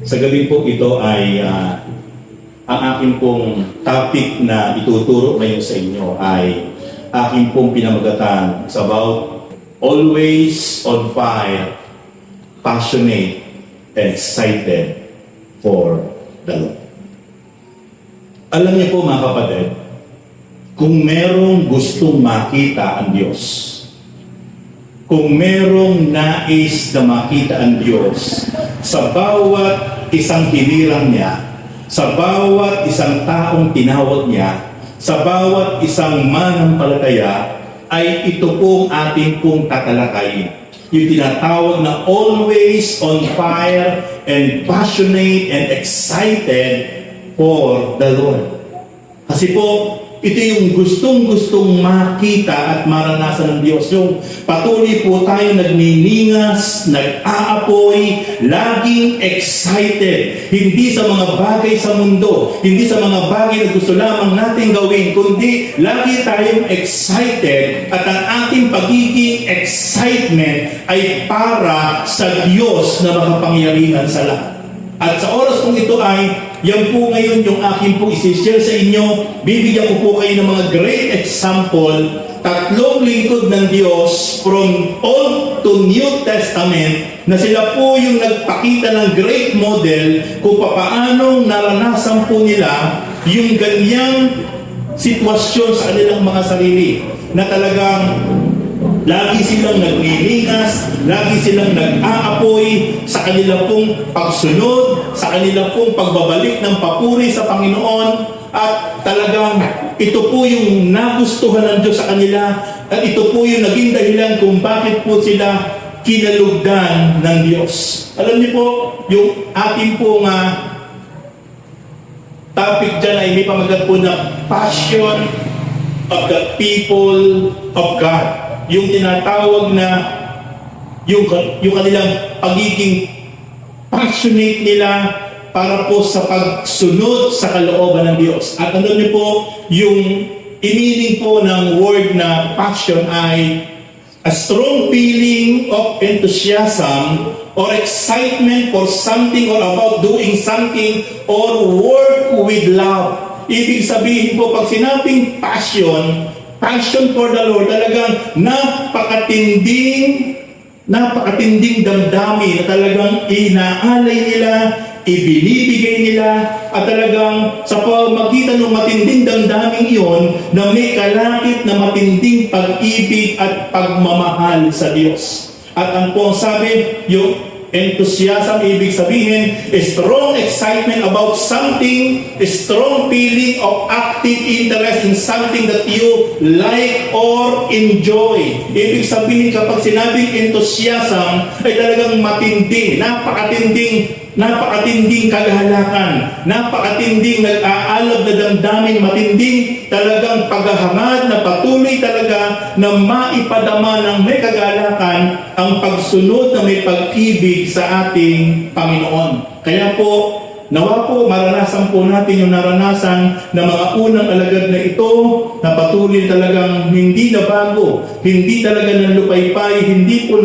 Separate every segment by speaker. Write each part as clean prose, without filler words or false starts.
Speaker 1: Sa gabi po ito ay ang aking pong topic na ituturo ngayon sa inyo ay aking pong pinamagatan. It's about always on fire, passionate, and excited for the Lord. Alam niyo po mga kapatid, kung merong gustong makita ang Diyos, kung merong nais na makita ang Diyos sa bawat isang hinirang niya, sa bawat isang taong tinawag niya, sa bawat isang manampalataya, ay ito pong ating pong tatalakayin. Yung tinatawag na always on fire and passionate and excited for the Lord. Kasi po, ito yung gustong-gustong makita at maranasan ng Diyos. Yung patuloy po tayo nagniningas, nag-aapoy, laging excited. Hindi sa mga bagay sa mundo, hindi sa mga bagay na gusto lamang natin gawin, kundi lagi tayong excited at ang ating pagiging excitement ay para sa Diyos na makapangyarihan sa lahat. At sa oras kong ito ay yan po ngayon yung aking po isi-share sa inyo. Bibigyan ko po kayo ng mga great example, tatlong lingkod ng Diyos from Old to New Testament na sila po yung nagpakita ng great model kung paanong naranasan po nila yung ganyang sitwasyon sa kanilang mga sarili na talagang lagi silang naglilingas, lagi silang nag-aapoy sa kanilang pong pagsunod, sa kanilang pong pagbabalik ng papuri sa Panginoon. At talagang ito po yung nagustuhan ng Diyos sa kanila at ito po yung naging dahilan kung bakit po sila kinalugdan ng Diyos. Alam niyo po, yung ating pong topic dyan ay may pamagat po na passion of the people of God. Yung tinatawag na yung kanilang pagiging passionate nila para po sa pagsunod sa kalooban ng Diyos. At alam niyo po, yung meaning po ng word na passion ay a strong feeling of enthusiasm or excitement for something or about doing something or work with love. Ibig sabihin po, pag sinabing passion for the Lord, talagang napakatinding damdamin na talagang inaalay nila, ibinibigay nila, at talagang sa pamagitan ng matinding damdamin iyon na may kalakip na matinding pag-ibig at pagmamahal sa Diyos. At ang po sabi, yung enthusiasm, ibig sabihin, strong excitement about something, strong feeling of active interest in something that you like or enjoy. Ibig sabihin, kapag sinabing enthusiasm, ay talagang matindi, napakatinding kagahalakan, napakatinding nag-aalab na damdamin, matinding talagang paghahangad na patuloy talaga na maipadama ng may kagalakan ang pagsunod na may pag-ibig sa ating Panginoon. Kaya po, nawa po maranasan po natin yung naranasan ng mga unang alagad na ito na patuloy talagang hindi na bago, hindi talaga nanlupaypay, hindi po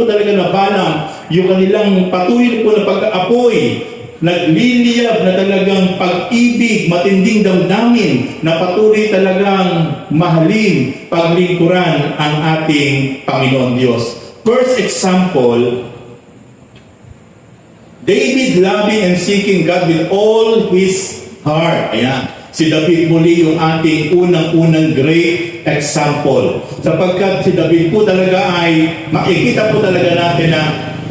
Speaker 1: talaga nabalang yung kanilang patuloy po na pag-aapoy, nagliliyab na talagang pag-ibig, matinding damdamin na patuloy talagang mahalin, paglingkuran ang ating Panginoon Diyos. First example, David loving and seeking God with all his heart. Ayan. Si David muli yung ating unang-unang great example. Sapagkat si David po talaga ay, makikita po talaga natin na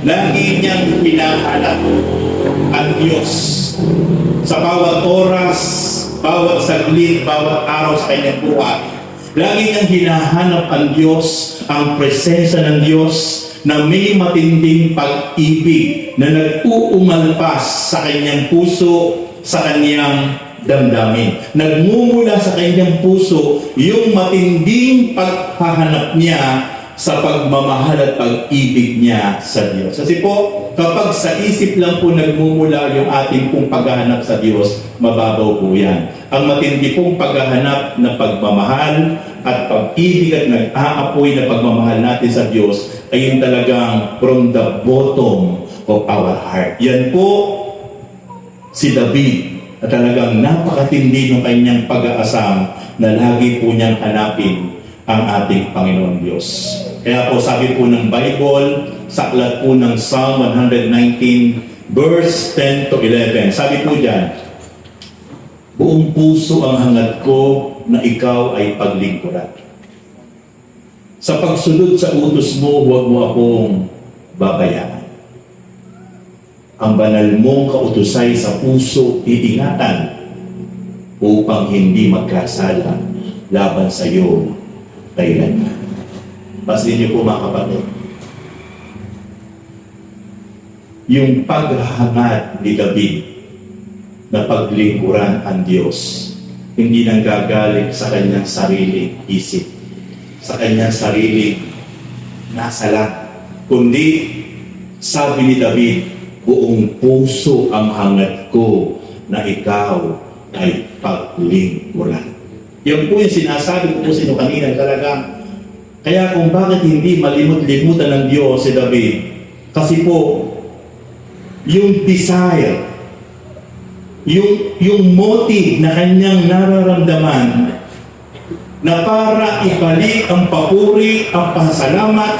Speaker 1: lagi niyang pinahanap ang Diyos. Sa bawat oras, bawat saglit, bawat araw sa kanyang buhay. Lagi niyang hinahanap ang Diyos, ang presensya ng Diyos, na may matinding pag-ibig na nag-uumalpas sa kanyang puso, sa kanyang damdamin. Nagmumula sa kanyang puso yung matinding paghahanap niya sa pagmamahal at pag-ibig niya sa Diyos. Kasi po, kapag sa isip lang po nagmumula yung ating pong paghahanap sa Diyos, mababaw po yan. Ang matindi pong paghahanap ng pagmamahal at pag-ibig at nag-aapoy na pagmamahal natin sa Diyos ay yung talagang from the bottom of our heart. Yan po si David na talagang napakatindi ng kanyang pag-aasam na lagi po niyang hanapin ang ating Panginoon Diyos. Kaya po sabi po ng Bible, sa aklat po ng Psalm 119, verse 10 to 11, sabi po dyan, buong puso ang hangad ko na ikaw ay paglingkuran. Sa pagsunod sa utos mo, huwag mo akong babayaan. Ang banal mong kautusay sa puso iingatan upang hindi magkasala laban sa iyo kailanman. Basahin niyo po mga kapatid. Yung paghahangad ni David na paglingkuran ang Diyos, hindi nang gagaling sa kanyang sariling isip, sa kanyang sariling nasa lang, kundi sabi ni David, buong puso ang hangad ko na ikaw ay paglingkuran. Yan po yung sinasabi ko po sa inyo kanina talagang. Kaya kung bakit hindi malimot-limutan ng Diyos si David, kasi po, yung desire, yung motive na kanyang nararamdaman na para ibalik ang papuri, ang pasalamat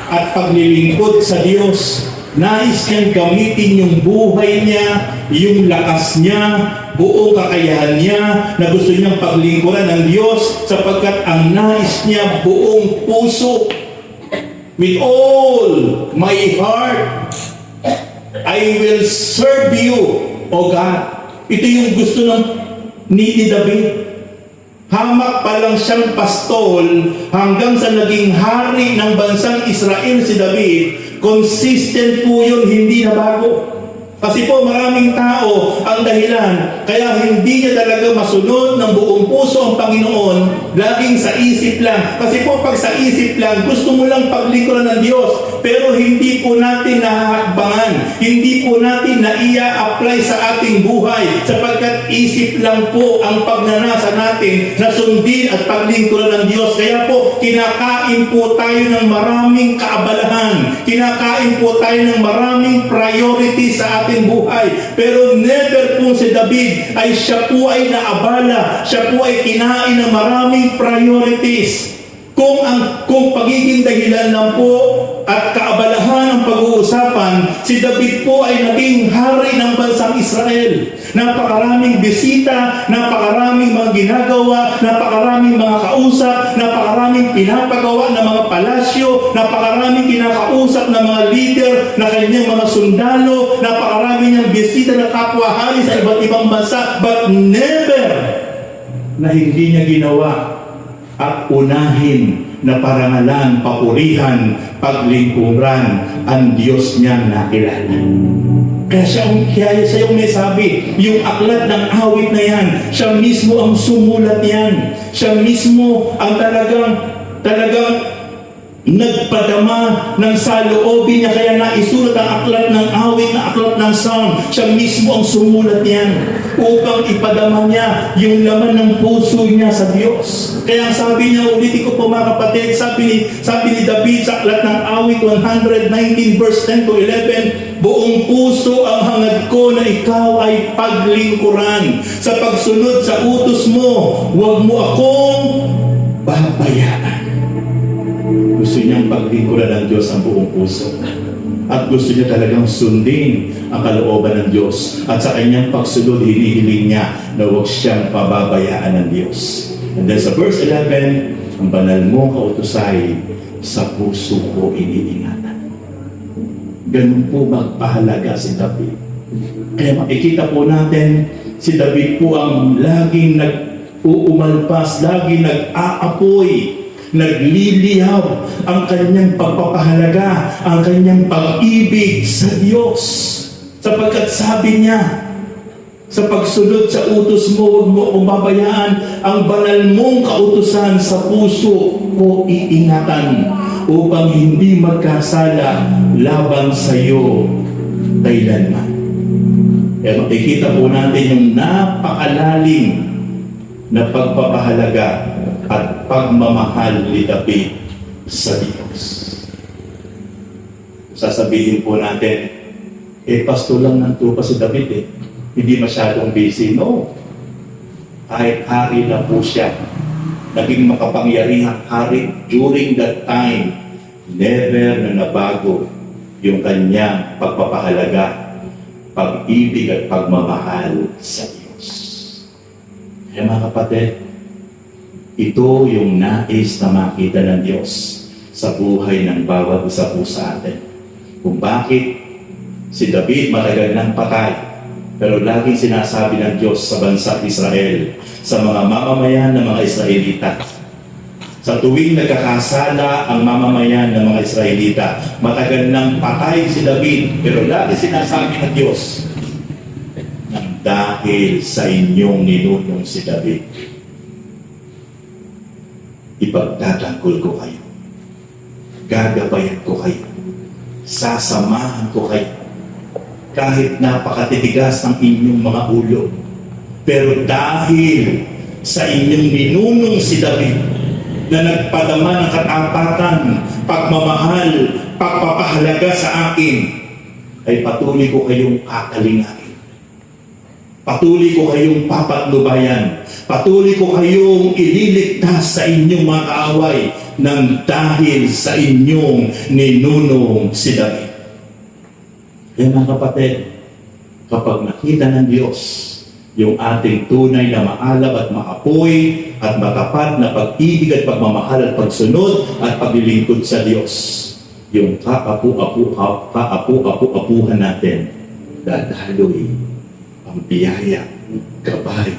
Speaker 1: at paglilingkod sa Diyos. Nais niyang gamitin yung buhay niya, yung lakas niya, buong kakayahan niya na gusto niyang paglingkuran ng Diyos sapagkat ang nais niya buong puso. With all my heart, I will serve you, O God. Ito yung gusto ni David. Hamak pa lang siyang pastol hanggang sa naging hari ng bansang Israel si David, consistent po yun, hindi na bago. Kasi po maraming tao ang dahilan kaya hindi niya talaga masunod ng buong puso ang Panginoon, laging sa isip lang. Kasi po pag sa isip lang, gusto mo lang paglingkuran ng Diyos, pero hindi po natin nahahakbangan, hindi po natin naia-apply sa ating buhay sapagkat isip lang po ang pagnanasa natin na sundin at paglingkuran ng Diyos. Kaya po kinakain po tayo ng maraming kaabalahan, kinakain po tayo ng maraming priority sa ating buhay, pero never po si David ay siya po ay naabala, siya po ay kinain ng maraming priorities. Kung pagiging dahilan lang po at kaabalahan ang pag-uusapan, si David po ay naging hari ng bansang Israel. Napakaraming bisita, napakaraming mga ginagawa, napakaraming mga kausap, napakaraming pinapagawa ng mga palasyo, napakaraming kinakausap ng mga leader na kanyang mga sundalo, napakarami niyang bisita na kapwa-hari sa iba't ibang bansa, but never na hindi niya ginawa at unahin na parangalan, papurihan, paglingkuran ang Diyos niyang nakilala. Kaya siya yung may sabi, yung aklat ng awit na yan, siya mismo ang sumulat yan. Siya mismo ang talagang nagpadama ng saloobin niya, kaya naisulat ang aklat ng awit na aklat ng Psalm. Siya mismo ang sumulat yan upang ipadama niya yung laman ng puso niya sa Diyos. Kaya sabi niya, ulitin ko po mga kapatid, sabi ni David sa aklat ng awit 119 verse 10 to 11, buong puso ang hangad ko na ikaw ay paglingkuran. Sa pagsunod sa utos mo, huwag mo akong babayaan. Gusto niyang paglingkuran ng Diyos ang buong puso. At gusto niya talagang sundin ang kalooban ng Diyos. At sa kanyang pagsunod, hinihiling niya na huwag siyang pababayaan ng Diyos. And then sa verse 11, ang banal mong kautusay sa puso ko iniingatan. Ganun po magpahalaga si David. Kaya makikita po natin, si David po ang laging nag-uumalpas, laging nag-aapoy, nagliliyab ang kanyang pagpapahalaga, ang kanyang pag-ibig sa Diyos. Sapagkat sabi niya, sa pagsunod sa utos mo, huwag mo akong babayaan, ang banal mong kautusan sa puso ko iingatan upang hindi magkasala laban sa iyo kailanman. Kaya makikita po natin yung napakalalim na pagpapahalaga at pagmamahal ni David sa Diyos. Sasabihin po natin, pasto lang ng tupa si David Hindi masyadong busy, no. Kahit hari na po siya, naging makapangyarihang hari during that time, never na nabago yung kanyang pagpapahalaga, pag-ibig at pagmamahal sa Diyos. Kaya mga kapatid, ito yung nais na makita ng Diyos sa buhay ng bawat isa po sa atin. Kung bakit si David matagal nang patay, pero laging sinasabi ng Diyos sa bansang Israel, sa mga mamamayan ng mga Israelita. Sa tuwing nagkakasala ang mamamayan ng mga Israelita, matagal nang patay si David, pero lagi sinasabi ng Diyos, nang dahil sa inyong ninunong si David, ipagtatanggol ko kayo, gagabayan ko kayo, sasamahan ko kayo, kahit napakatitigas ng inyong mga ulo. Pero dahil sa inyong ninunong si David, na nagpadama ng katapatan, pagmamahal, pagpapahalaga sa akin, ay patuloy ko kayong kakalingapin. Patuloy ko kayong papatnubayan. Patuloy ko kayong ililigtas sa inyong mga kaaway nang dahil sa inyong ninunong si David. Kaya mga kapatid, kapag nakita ng Diyos yung ating tunay na maalab at maapoy at matapat na pag-ibig at pagmamahal at pagsunod at paglilingkod sa Diyos, yung kaapu-apuhan natin, dadaloy ang biyaya, gabay,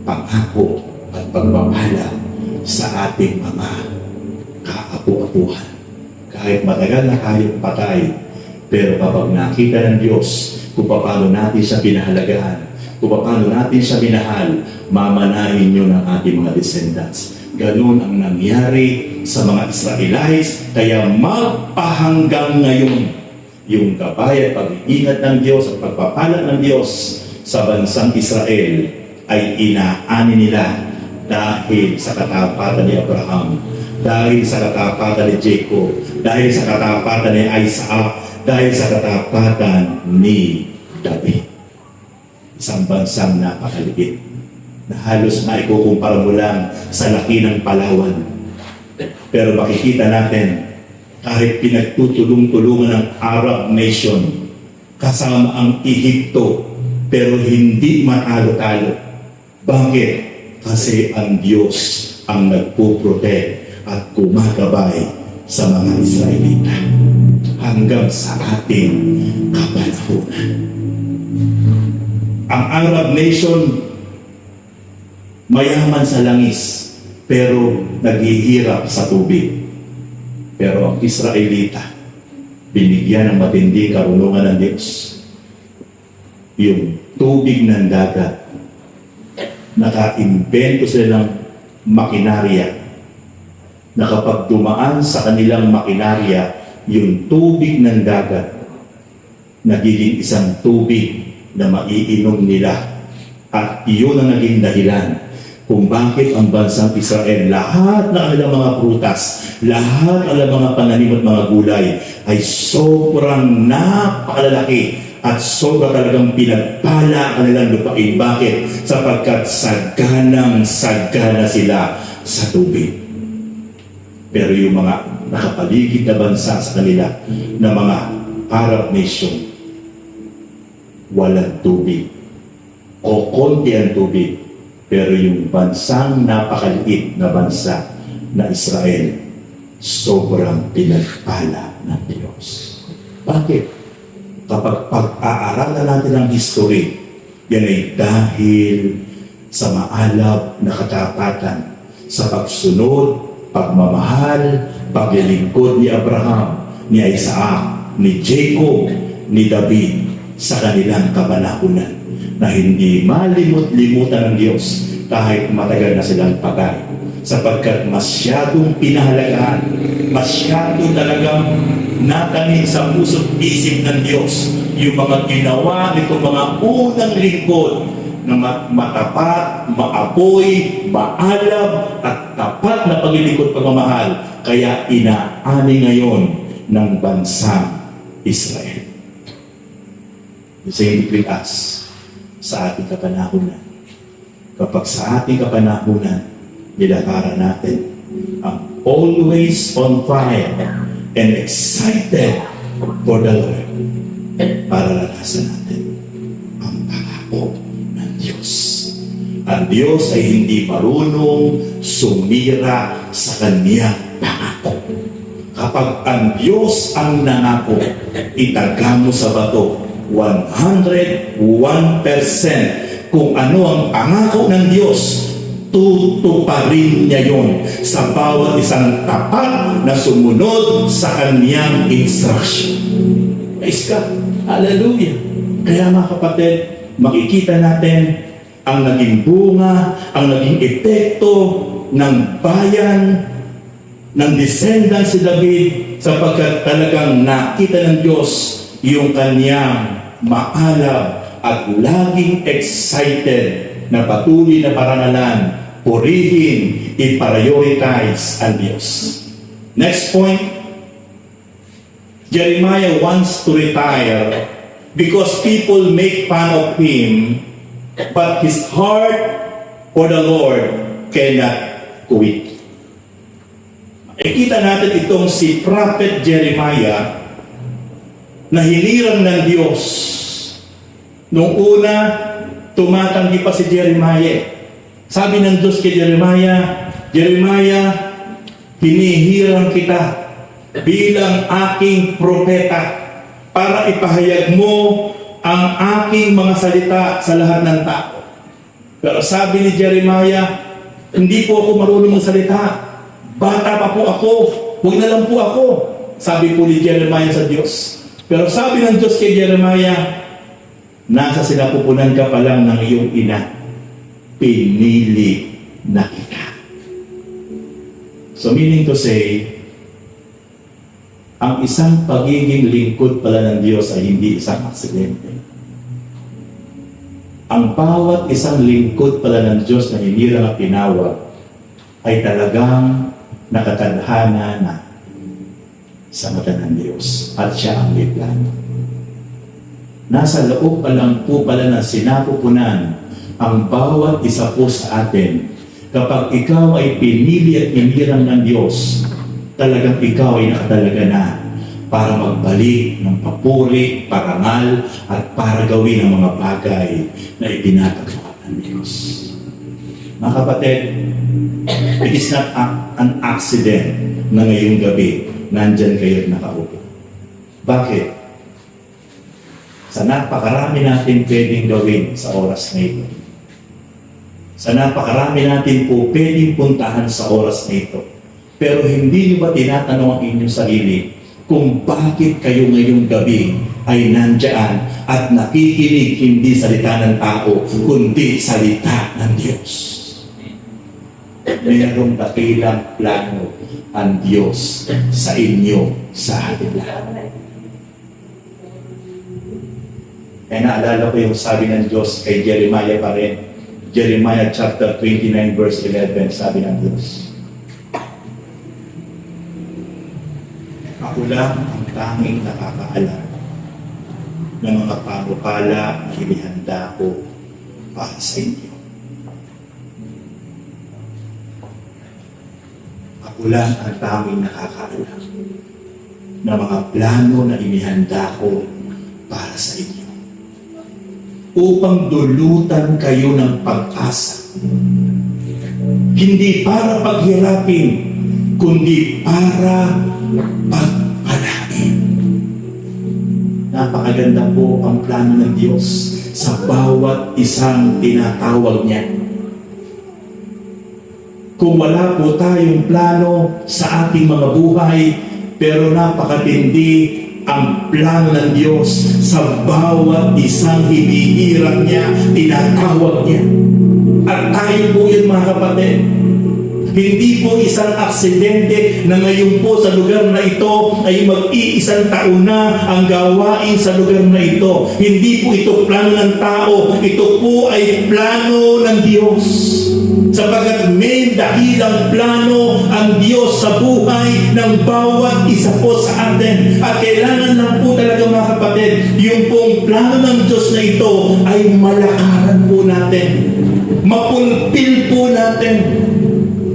Speaker 1: pangako at pagmamala sa ating mga kaapu-apuhan. Kahit matagal na tayong patay, pero kapag nakita ng Diyos kung paano natin siya pinahalagahan, kung paano natin siya minahal, mamanahin nyo ng ating mga descendants. Ganun ang nangyari sa mga Israelites, kaya magpahanggang ngayon yung gabay at pag-iingat ng Diyos at pagpapalat ng Diyos sa bansang Israel ay inaani nila dahil sa katapatan ni Abraham, dahil sa katapatan ni Jacob, dahil sa katapatan ni Isaac, dahil sa katapatan ni David. Isang bansang napakaliit na halos maikukumpara mo lang sa laki ng Palawan. Pero makikita natin, kahit pinagtutulong-tulungan ng Arab nation kasama ang Ehipto, pero hindi matalo-talo. Bakit? Kasi ang Diyos ang nagpuprotect at gumagabay sa mga Israelita hanggang sa ating kapanahunan. Ang Arab nation, mayaman sa langis, pero naghihirap sa tubig. Pero ang Israelita, binigyan ng matinding karunungan ng Diyos. Yung tubig ng dagat, naka-invento sila ng makinarya, na kapag dumaan sa kanilang makinarya, yung tubig ng dagat, nagiging isang tubig na maiinom nila. At iyon ang naging dahilan kung bakit ang bansang Israel, lahat ng kanilang mga prutas, lahat ng kanilang mga pananim at mga gulay ay sobrang napakalalaki at sobra talagang pinagpala ang kanilang lupain. Bakit? Sapagkat sagana sila sa tubig. Pero yung mga nakapaligid na bansa sa kanila na mga Arab nation, walang tubig o konti ang tubig, pero yung bansang napakaliit na bansa na Israel, sobrang pinagpala ng Diyos. Bakit? Kapag pag-aaralan natin ang history, yan ay dahil sa maalab na katapatan, sa pagsunod, pagmamahal, paglilingkod ni Abraham, ni Isaac, ni Jacob, ni David, sa kanilang kapanahunan, na hindi malimot-limutan ng Diyos kahit matagal na silang patay, sapagkat masyadong pinahalagahan, masyadong talagang natanim sa puso't isip ng Diyos yung mga ginawa nitong mga unang lingkod na matapat, maapoy, maalab at tapat na paglilingkod pagmamahal, kaya inaani ngayon ng bansang Israel. The same between us. sa ating kapanahunan. Kapag sa ating kapanahunan, nilakaran natin ang always on fire and excited for the Lord para lalasan natin ang pangako ng Diyos. Ang Diyos ay hindi marunong sumira sa Kanyang pangako. Kapag ang Diyos ang nangako, itaga mo sa bato 101% kung ano ang pangako ng Diyos, tutuparin niya yon sa bawat isang tapat na sumunod sa Kanyang instruction. Praise God. Hallelujah. Kaya mga kapatid, makikita natin ang naging bunga, ang naging epekto ng bayan, ng descendants si David, sapagkat talagang nakita ng Diyos yung kanyang maalab at laging excited na patuloy na parangalan, purihin, i-prioritize ang Diyos. Next point, Jeremiah wants to retire because people make fun of him, but his heart for the Lord cannot quit. Kita natin itong si Prophet Jeremiah na hinirang ng Diyos. Nung una, tumatanggi pa si Jeremiah. Sabi ng Diyos kay Jeremiah, Jeremiah, hinihirang kita bilang aking propeta para ipahayag mo ang aking mga salita sa lahat ng tao. Pero sabi ni Jeremiah, hindi po ako marunong magsalita. Bata pa po ako. Huwag na lang po ako. Sabi po ni Jeremiah sa Diyos. Pero sabi ng Diyos kay Jeremiah, nasa sinapupunan ka pa lang ng iyong ina. Pinili na kita. So meaning to say, ang isang pagiging lingkod pala ng Diyos ay hindi isang aksidente. Ang bawat isang lingkod pala ng Diyos na hinirang at pinawag ay talagang nakatadhana na sa mata ng Diyos at siya ang may plano. Nasa loob pa lang po pala na sinapupunan ang bawat isa po sa atin. Kapag ikaw ay pinili at hinirang ng Diyos, talagang ikaw ay nakatalaga na para magbalik ng papuri, parangal, at para gawin ang mga bagay na itinatagpo ng Diyos. Mga kapatid, it is not an accident na ngayong gabi, nandyan kayo at nakaupo. Bakit? Sa napakarami natin pwedeng gawin sa oras na ito. Sa napakarami natin po pwedeng puntahan sa oras na ito. Pero hindi nyo ba tinatanong ang inyong sarili kung bakit kayo ngayong gabi ay nandyan at nakikinig hindi salita ng tao, kundi salita ng Diyos? Mayroong dakilang plano ang Diyos sa inyo, sa ating lahat. Kaya naalala ko yung sabi ng Diyos kay Jeremiah pa rin. Jeremiah chapter 29 verse 11, sabi ng Diyos, ako lang ang tanging nakakaalam ng mga panukala na hinihanda ko para sa inyo. Ako lang ang tanging nakakaalam ng mga plano na inihanda ko para sa inyo, upang dulutan kayo ng pag-asa. Hindi para paghirapin, kundi para pagpalain. Napakaganda po ang plano ng Diyos sa bawat isang tinatawag niya. Kung wala po tayong plano sa ating mga buhay, pero napakatindi ang plano ng Diyos sa bawat isang hinihirap niya, tinatawag niya. At tayo po yun, mga kapatid. Hindi po isang aksidente na ngayon po sa lugar na ito ay mag-iisang taon na ang gawain sa lugar na ito. Hindi po ito plano ng tao, ito po ay plano ng Diyos. Sapagkat may dahilang plano ang Diyos sa buhay ng bawat isa po sa atin. At kailangan lang po talaga mga kapatid, yung pong plano ng Diyos na ito ay malakaran po natin. Mapulpil po natin.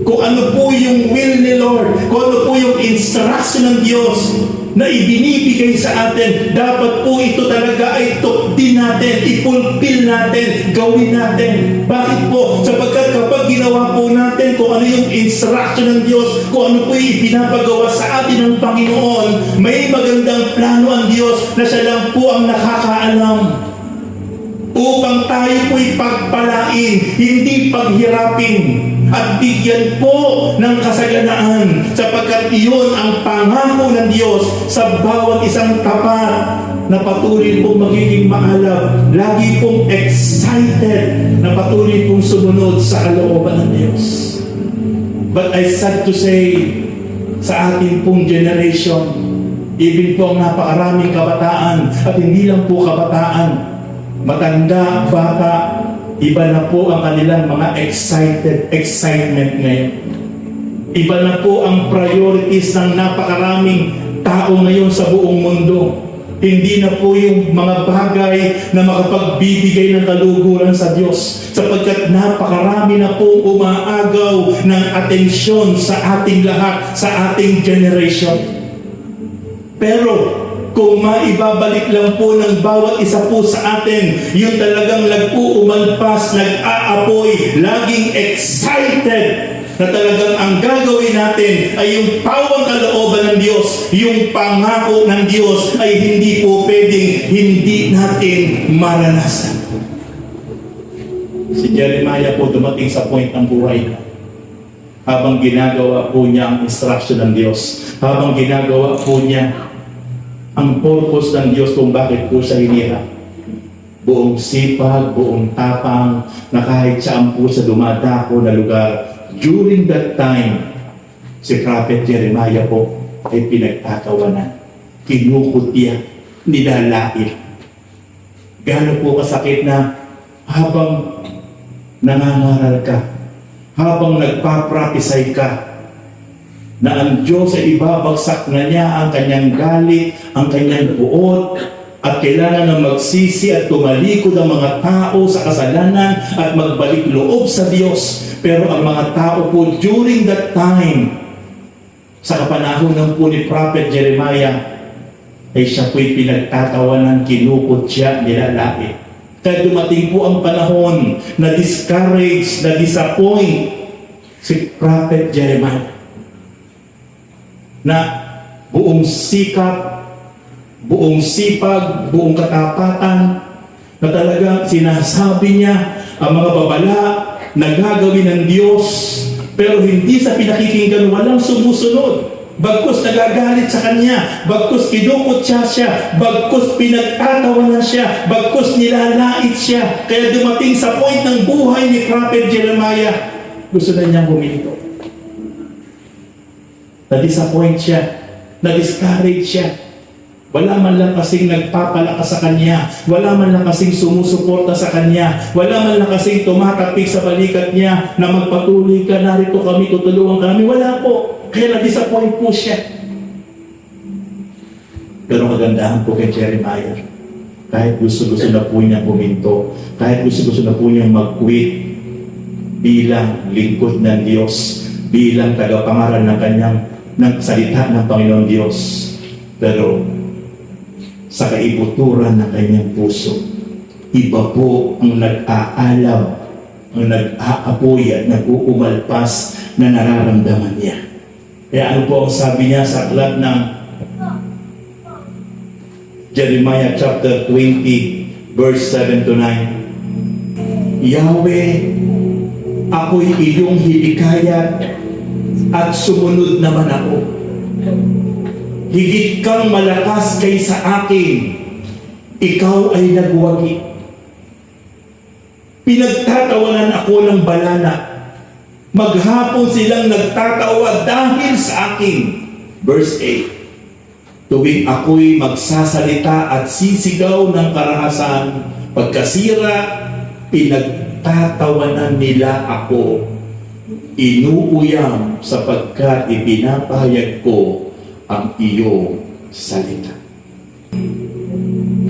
Speaker 1: Kung ano po yung will ni Lord, kung ano po yung instruction ng Diyos na ibinibigay sa atin, dapat po ito talaga ay tukdin natin, ipulpil natin, gawin natin. Bakit po? Sapagkat kapag ginawa po natin kung ano yung instruction ng Diyos, kung ano po yung ipinapagawa sa atin ng Panginoon, may magandang plano ang Diyos na siya lang po ang nakakaalam. Upang tayo po'y pagpalain, hindi paghirapin, at bigyan po ng kasaganaan, sapagkat iyon ang pangako ng Diyos sa bawat isang tapat na patuloy pong magiging maalab, lagi pong excited na patuloy pong sumunod sa kalooban ng Diyos. But I sad to say, sa ating pong generation, even po ang napakaraming kabataan, at hindi lang po kabataan, matanda, bata, iba na po ang kanilang mga excitement ngayon. Iba na po ang priorities ng napakaraming tao ngayon sa buong mundo. Hindi na po yung mga bagay na makapagbibigay ng kaluguran sa Diyos, sapagkat napakarami na po umaagaw ng atensyon sa ating lahat, sa ating generation. Pero kung maibabalik lang po ng bawat isa po sa atin, yung talagang nag-uumalpas, nag-aapoy, laging excited, na talagang ang gagawin natin ay yung pawang kalooban ng Diyos, yung pangako ng Diyos ay hindi po pwedeng hindi natin maranasan. Si Jeremiah po dumating sa point ng buhay habang ginagawa po niya ang instruction ng Diyos, habang ginagawa po niya ang purpose ng Diyos kung bakit po siya hinirap. Buong sipag, buong tapang, na kahit saan po sa dumadako na lugar. During that time, si Prophet Jeremiah po ay pinagtatawanan, kinukutya, nilalait. Gaano po kasakit na habang nangangaral ka, habang nagpaprophesy ka, na ang Diyos ay ibabagsak na niya ang kanyang galit, ang kanyang buot, at kailangan na magsisi at tumalikod ang mga tao sa kasalanan at magbalik loob sa Diyos. Pero ang mga tao po during that time, sa kapanahon ng po ni Prophet Jeremiah, ay siya po'y pinagtatawanan, kinukutya, nilalait. Kaya dumating po ang panahon na discourage, na disappoint si Prophet Jeremiah, na buong sikap, buong sipag, buong katapatan, na talagang sinasabi niya ang mga babala na gagawin ng Diyos, pero hindi sa pinakikinggan, walang sumusunod. Bagkus nagagalit sa kanya, bagkus kinukutya siya, bagkus pinagtatawanan siya, bagkus nilalait siya. Kaya dumating sa point ng buhay ni Prophet Jeremiah, gusto na niyang huminto. Na-disappoint siya, na-discourage siya. Wala man lang kasing nagpapalakas sa kanya, wala man lang kasing sumusuporta sa kanya, wala man lang kasing tumatapik sa balikat niya na magpatuloy ka, narito kami, tutulungan kami. Wala po. Kaya na-disappoint po siya. Pero kagandahan po kay Jeremiah, kahit gusto-gusto na po niya puminto, kahit gusto-gusto na po niya mag-quit bilang lingkod ng Diyos, bilang tagapangaral ng kanyang ng salita ng Panginoon Diyos, pero sa kaibuturan ng kanyang puso, iba po ang nag-aalam, ang nag-aapoy at nag-uumalpas na nararamdaman niya. Kaya ano po ang sabi niya sa aklat ng Jeremiah chapter 20 verse 7 to 9? Yahweh, ako'y iyong hilikayat at sumunod naman ako. Higit kang malakas kaysa akin, ikaw ay nagwagi. Pinagtatawanan ako ng balana, Maghapon silang nagtatawa dahil sa akin. Verse 8. Tuwing ako'y magsasalita at sisigaw ng karahasan, pagkasira, pinagtatawanan nila ako. Inuuyam sapagkat ipinapahayag ko ang iyong salita.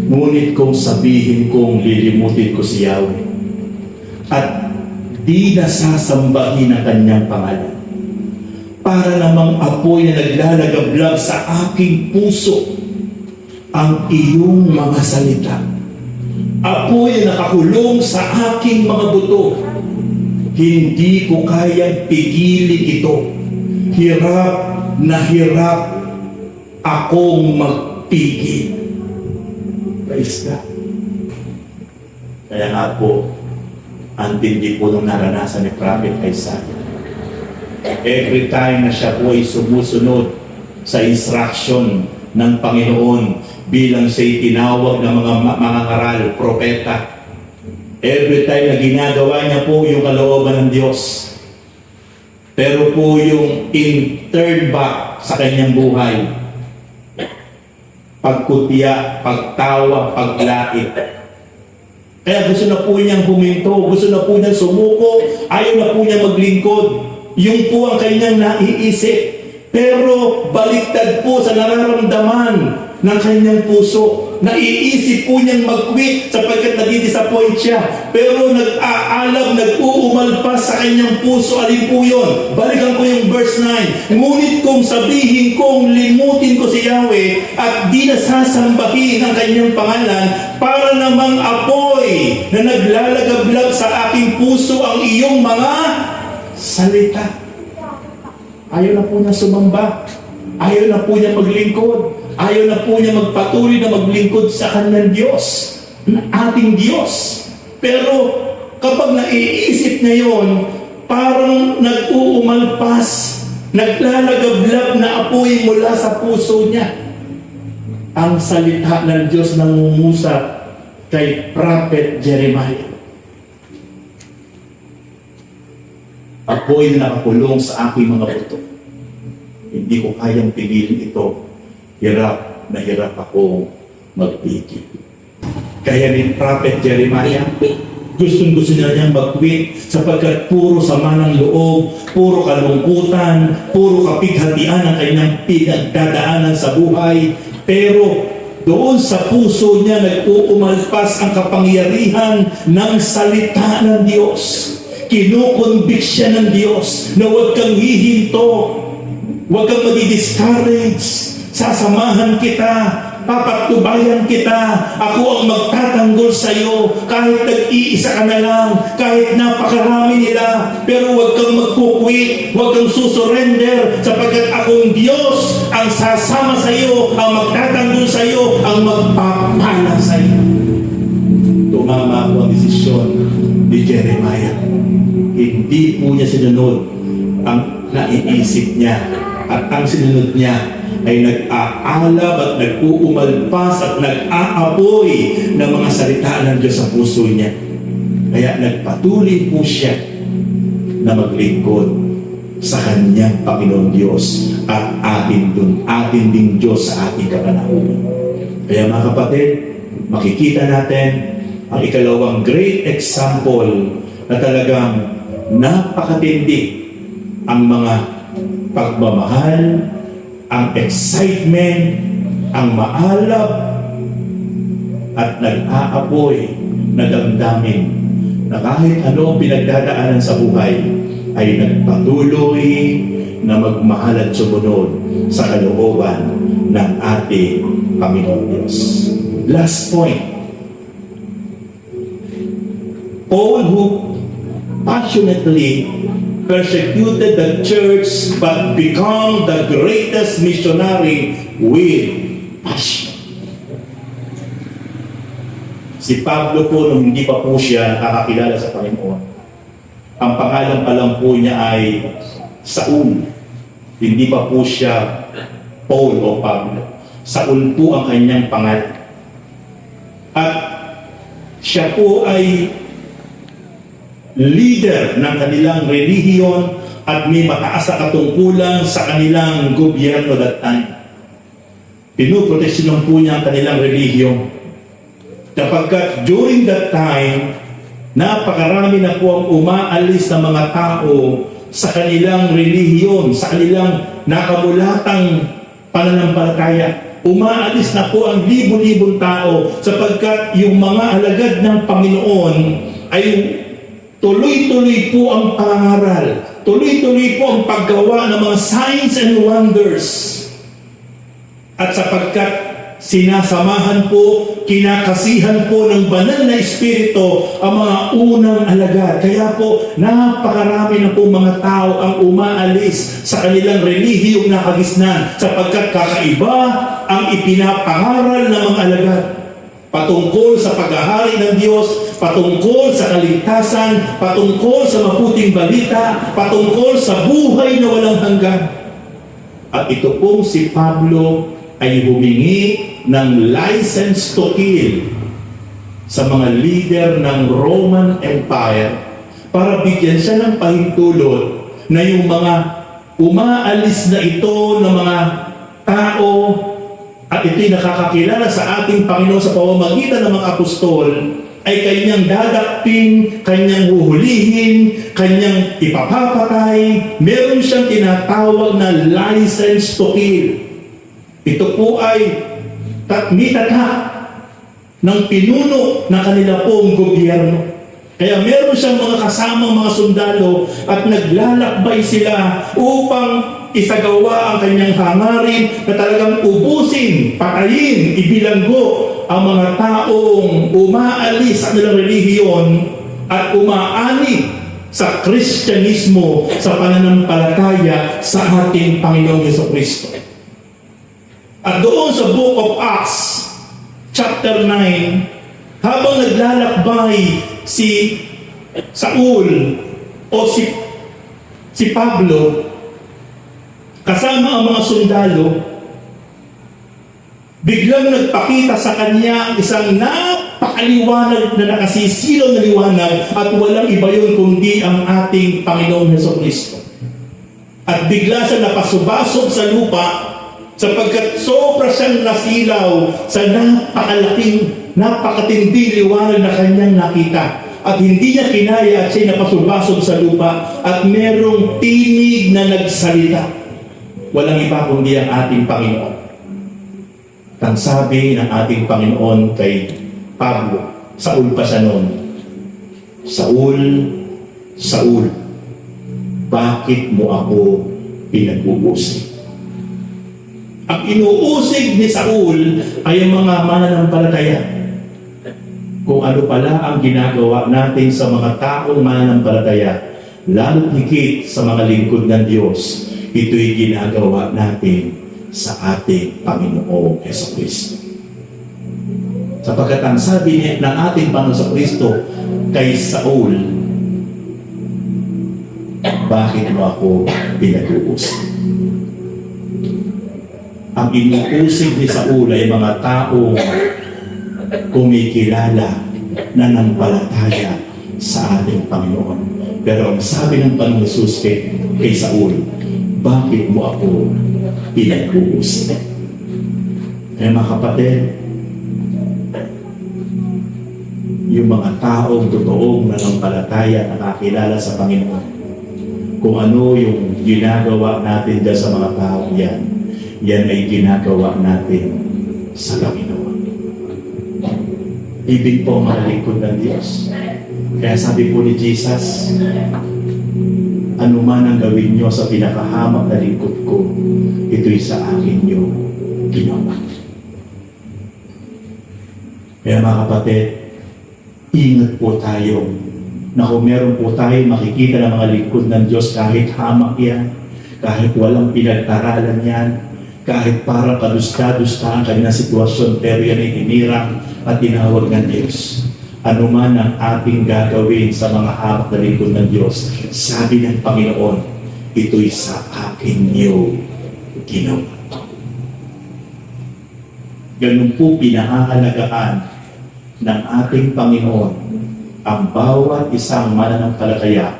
Speaker 1: Ngunit kung sabihin kong lilimutin ko si Yahweh at di nasasambahin ang kanyang pangalan, para namang apoy na naglalagablab sa aking puso ang iyong mga salita. Apoy na nakakulong sa aking mga buto. Hindi ko kayang pigilin ito. Hirap na hirap akong magpigil. Praise God. Kaya nga po, ang tindi po nung naranasan ni Prophet Isaiah. Every time na siya po ay sumusunod sa instruction ng Panginoon bilang siya'y tinawag ng mga ngaral, propeta, every time na ginagawa niya po yung kalooban ng Diyos, pero po yung in turn back sa kanyang buhay, pagkutya, pagtawa, paglait. Kaya gusto na po niyang huminto, gusto na po niyang sumuko, ayaw na po niyang maglingkod. Yung po ang kanyang naiisip. Pero baliktad po sa nararamdaman ng kanyang puso. Naiisip po niyang mag-quit sapagkat nadi-disappoint siya. Pero nag-aalab, nag-uumalpas sa kanyang puso. Alin po yun? Balikan ko yung verse 9. Ngunit kung sabihin kong limutin ko si Yahweh at di nasasambahin ang kanyang pangalan, para namang apoy na naglalagablab sa aking puso ang iyong mga salita. Ayaw na po niya sumamba. Ayaw na po niya maglingkod. Ayaw na po niya magpatuloy na maglingkod sa kanyang Diyos, ating Diyos. Pero kapag naiisip niya yun, parang nag-uumalpas, naglalagablab na apoy mula sa puso niya. Ang salita ng Diyos nangungusap kay Prophet Jeremiah. Apoy na nakakulong sa aking mga buto. Hindi ko kayang pigilin ito. Hirap na hirap ako magpigil. Kaya ni Prophet Jeremiah, gustong-gusto niyang mag-quit sapagkat puro sama ng loob, puro kalungkutan, puro kapighatian ang kanyang pinagdadaanan sa buhay. Pero doon sa puso niya nag-uumalpas ang kapangyarihan ng salita ng Diyos. Kinukonvict siya ng Diyos na huwag kang hihinto, huwag kang madi-discourage. Sasamahan kita, papatubayan kita, ako ang magtatanggol sa iyo, kahit nag-iisa ka na lang, kahit napakarami nila, pero huwag kang magkukwit, huwag kang susurrender, sapagkat akong Diyos ang sasama sa iyo, ang magtatanggol sa iyo, ang magpapala sa iyo. Tumama po ang desisyon ni Jeremiah. Hindi po niya sinunod ang naiisip niya, at ang sinunod niya ay nag-aalab at nag-uumalpas at nag-aapoy ng mga salita ng Diyos sa puso niya. Kaya nagpatuloy po siya na maglingkod sa kanyang Panginoon Diyos at atin ding Diyos sa ating kapanahunan. Kaya mga kapatid, makikita natin ang ikalawang great example na talagang napakatindi ang mga pagmamahal, ang excitement, ang maalab at nag-aapoy na damdamin na kahit ano pinagdadaanan sa buhay ay nagpatuloy na magmahal at sumunod sa kalooban ng ating Panginoon Diyos. Last point. Paul, who passionately persecuted the church but become the greatest missionary with passion. Si Pablo po, nung hindi pa po siya nakakilala sa Panginoon, ang pangalan pa lang po niya ay Saul. Hindi pa po siya Paul o Pablo. Saul po ang kanyang pangalan. At siya po ay leader ng kanilang relihiyon at may mataas na katungkulan sa kanilang gobyerno that time. Pinuproteksyonan po niya ang kanilang relihiyon. Kapagkat during that time, napakarami na po ang umaalis na mga tao sa kanilang relihiyon, sa kanilang nakamulatang pananampalataya. Umaalis na po ang libo-libong tao sapagkat yung mga alagad ng Panginoon ay tuloy-tuloy po ang pangaral, tuloy-tuloy po ang paggawa ng mga signs and wonders. At sapagkat sinasamahan po, kinakasihan po ng banal na Espiritu ang mga unang alagad. Kaya po, napakarami na po mga tao ang umaalis sa kanilang relihiyong nakagisnan sapagkat kakaiba ang ipinapangaral ng mga alagad patungkol sa paghahari ng Diyos, patungkol sa kaligtasan, patungkol sa mabuting balita, patungkol sa buhay na walang hanggan. At ito pong si Pablo ay humingi ng license to kill sa mga leader ng Roman Empire para bigyan siya ng pahintulot na yung mga umaalis na ito ng mga tao at ito'y nakakakilala sa ating Panginoon sa pamamagitan ng mga apostol ay kanyang dadakpin, kanyang huhulihin, kanyang ipapapatay. Meron siyang tinatawag na license to kill. Ito po ay mitata ng pinuno ng kanila pong gobyerno. Kaya meron siyang mga kasamang mga sundalo at naglalakbay sila upang isagawa ang kanyang hangarin na talagang ubusin, patayin, ibilanggo ang mga taong umaalis sa kanilang relihiyon at umaani sa Kristyanismo sa pananampalataya sa ating Panginoong Jesucristo. At doon sa Book of Acts, chapter 9, habang naglalakbay si Saul o si Pablo, kasama ang mga sundalo, biglang nagpakita sa kanya ang isang napakaliwanag na nakasisilaw na liwanag at walang iba yun kundi ang ating Panginoong Jesucristo. At bigla siya napasubasog sa lupa sapagkat sobra siyang nasilaw sa napakatindi liwanag na kanyang nakita. At hindi niya kinaya at siya napasubasog sa lupa at merong tinig na nagsalita. Walang iba kundi ang ating Panginoon. Ang sabi ng ating Panginoon kay Pablo, Saul pa siya noon, Saul, Saul, bakit mo ako pinag-uusig? Ang inuusig ni Saul ay ang mga mananampalataya. Kung ano pala ang ginagawa natin sa mga taong mananampalataya, lalo higit sa mga lingkod ng Diyos, ito'y ginagawa natin sa ating Panginoong Jesucristo. Sapagkat ang sabi ng ating Panginoong Jesucristo kay Saul, bakit mo ako pinag-uusig? Ang inuusig ni Saul ay mga taong kumikilala na nampalataya sa ating Panginoon. Pero ang sabi ng Panginoon Jesus kay Saul, bakit mo ako pinag-uusig? Kaya mga kapatid, yung mga taong totoong nanampalataya at nakakilala sa Panginoon, kung ano yung ginagawa natin dyan sa mga taong yan, yan ay ginagawa natin sa Panginoon. Ibig po mga lingkod ng Diyos. Kaya sabi po ni Jesus, ano man ang gawin nyo sa pinakahamak na lingkod ko, ito'y sa akin nyo ginawa. Kaya mga kapatid, ingat po tayo na kung meron po tayo makikita ng mga lingkod ng Diyos kahit hamak yan, kahit walang pinag-aralan yan, kahit parang kadusta-dusta ang kanyang sitwasyon, pero yan ay hinirang at tinawag ng Diyos. Ano man ang ating gagawin sa mga hamak na lingkod ng Diyos, sabi ng Panginoon, ito'y sa akin niyo ginawa. Ganun po pinahahalagaan ng ating Panginoon ang bawat isang mananampalataya,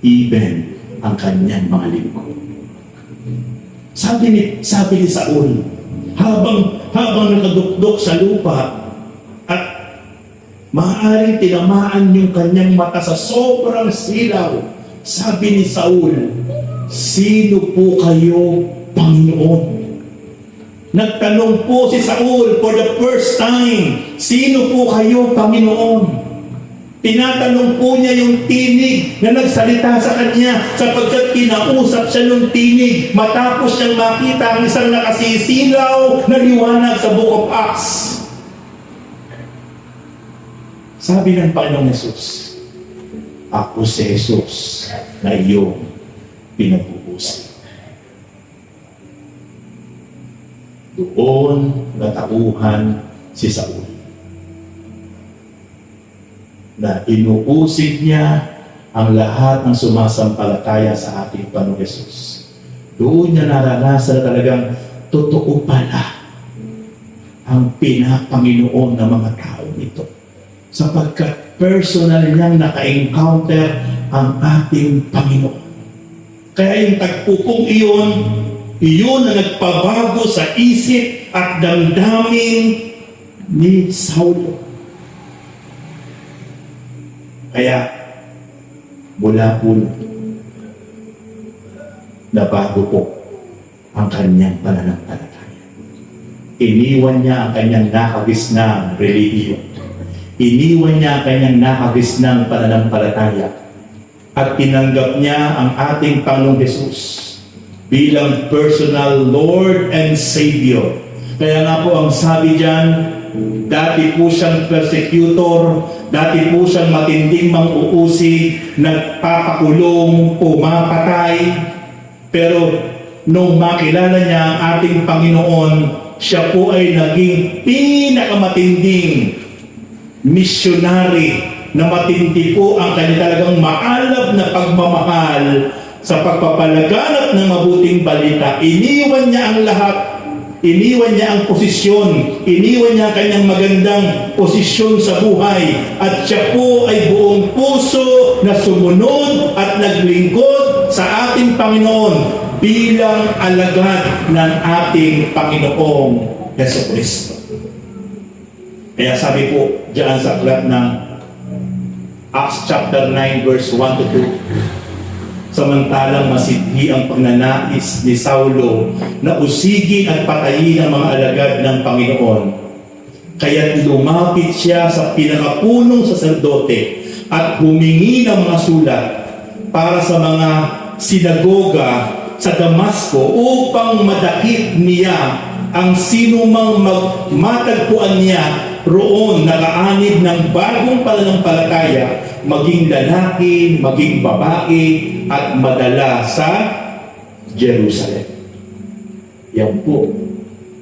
Speaker 1: even ang kanyang mga lingkod. Sabi ni Saul, habang nakadukdok sa lupa at maaaring tinamaan yung kanyang mata sa sobrang silaw, sabi ni Saul, "Sino po kayo, Panginoon?" Nagtanong po si Saul for the first time, "Sino po kayo, Panginoon?" Tinatanong po niya yung tinig na nagsalita sa kanya sapagkat kinausap siya ng tinig matapos siyang makita ang isang nakasisilaw na liwanag sa Book of Acts. Sabi ng Panginoong Jesus, "Ako si Jesus na iyong pinag-uusapan." Doon natauhan si Saul na inuusig niya ang lahat ng sumasampalataya sa ating Panginoong Jesus. Doon niya naranasan na talagang totoo pala ang pinapanginoon ng mga tao nito. Sapagkat personal niyang naka-encounter ang ating Panginoon. Kaya yung tagpupong iyon na nagpabago sa isip at damdamin ni Saulo. Kaya, mula po nabago po ang kanyang pananampalataya. Iniwan niya ang kanyang nakagisnang relihiyon. Iniwan niya ang kanyang nakagisnang pananampalataya. At tinanggap niya ang ating Panginoong Jesus bilang personal Lord and Savior. Kaya nga po ang sabi diyan, dati po siyang persecutor, dati po siyang matinding mang-uusig, nagpapakulong, pumapatay. Pero nung makilala niya ang ating Panginoon, siya po ay naging pinakamatinding missionary na matindi po ang kanya talagang maalab na pagmamahal sa pagpapalaganap ng mabuting balita. Iniwan niya ang lahat. Iniwan niya ang posisyon. Iniwan niya ang kanyang magandang posisyon sa buhay. At siya po ay buong puso na sumunod at naglingkod sa ating Panginoon bilang alagad ng ating Panginoong Jesucristo. Kaya sabi po diyan sa aklat ng Acts chapter 9 verse 1 to 2, samantalang masidhi ang pagnanais ni Saulo na usigin at patayin ang mga alagad ng Panginoon. Kaya't lumapit siya sa pinakapunong saserdote at humingi ng mga sulat para sa mga sinagoga sa Damasco upang madakip niya ang sinumang matagpuan niya roon nakaanib ng bagong pananampalataya, maging lalaki, maging babae, at madala sa Jerusalem. Yan po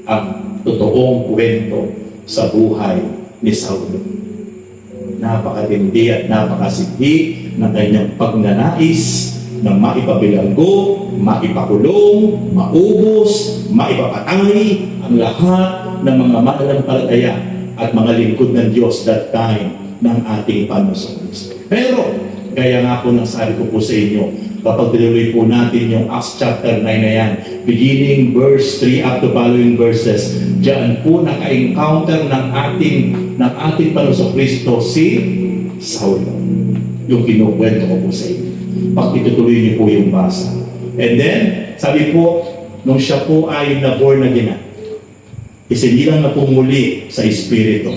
Speaker 1: ang totoong kwento sa buhay ni Saulo. Napakatindi at napakasidhi ng kanyang pagnanais na maipabilanggo, maipakulong, maubos, maipapatay ang lahat ng mga mananampalataya at mga lingkod ng Diyos that time ng ating Panginoon. Pero, kaya nga po nang sabi ko po sa inyo, kapag tinuloy po natin yung Acts chapter 9 na yan, beginning verse 3 up to following verses, diyan po naka-encounter ng ating Panginoon Kristo si Saulo. Yung kinukwento ko po sa inyo. Pag itutuloy niyo po yung basa. And then, sabi po, nung siya po ay na-born again, isinilang na po muli sa Espiritu.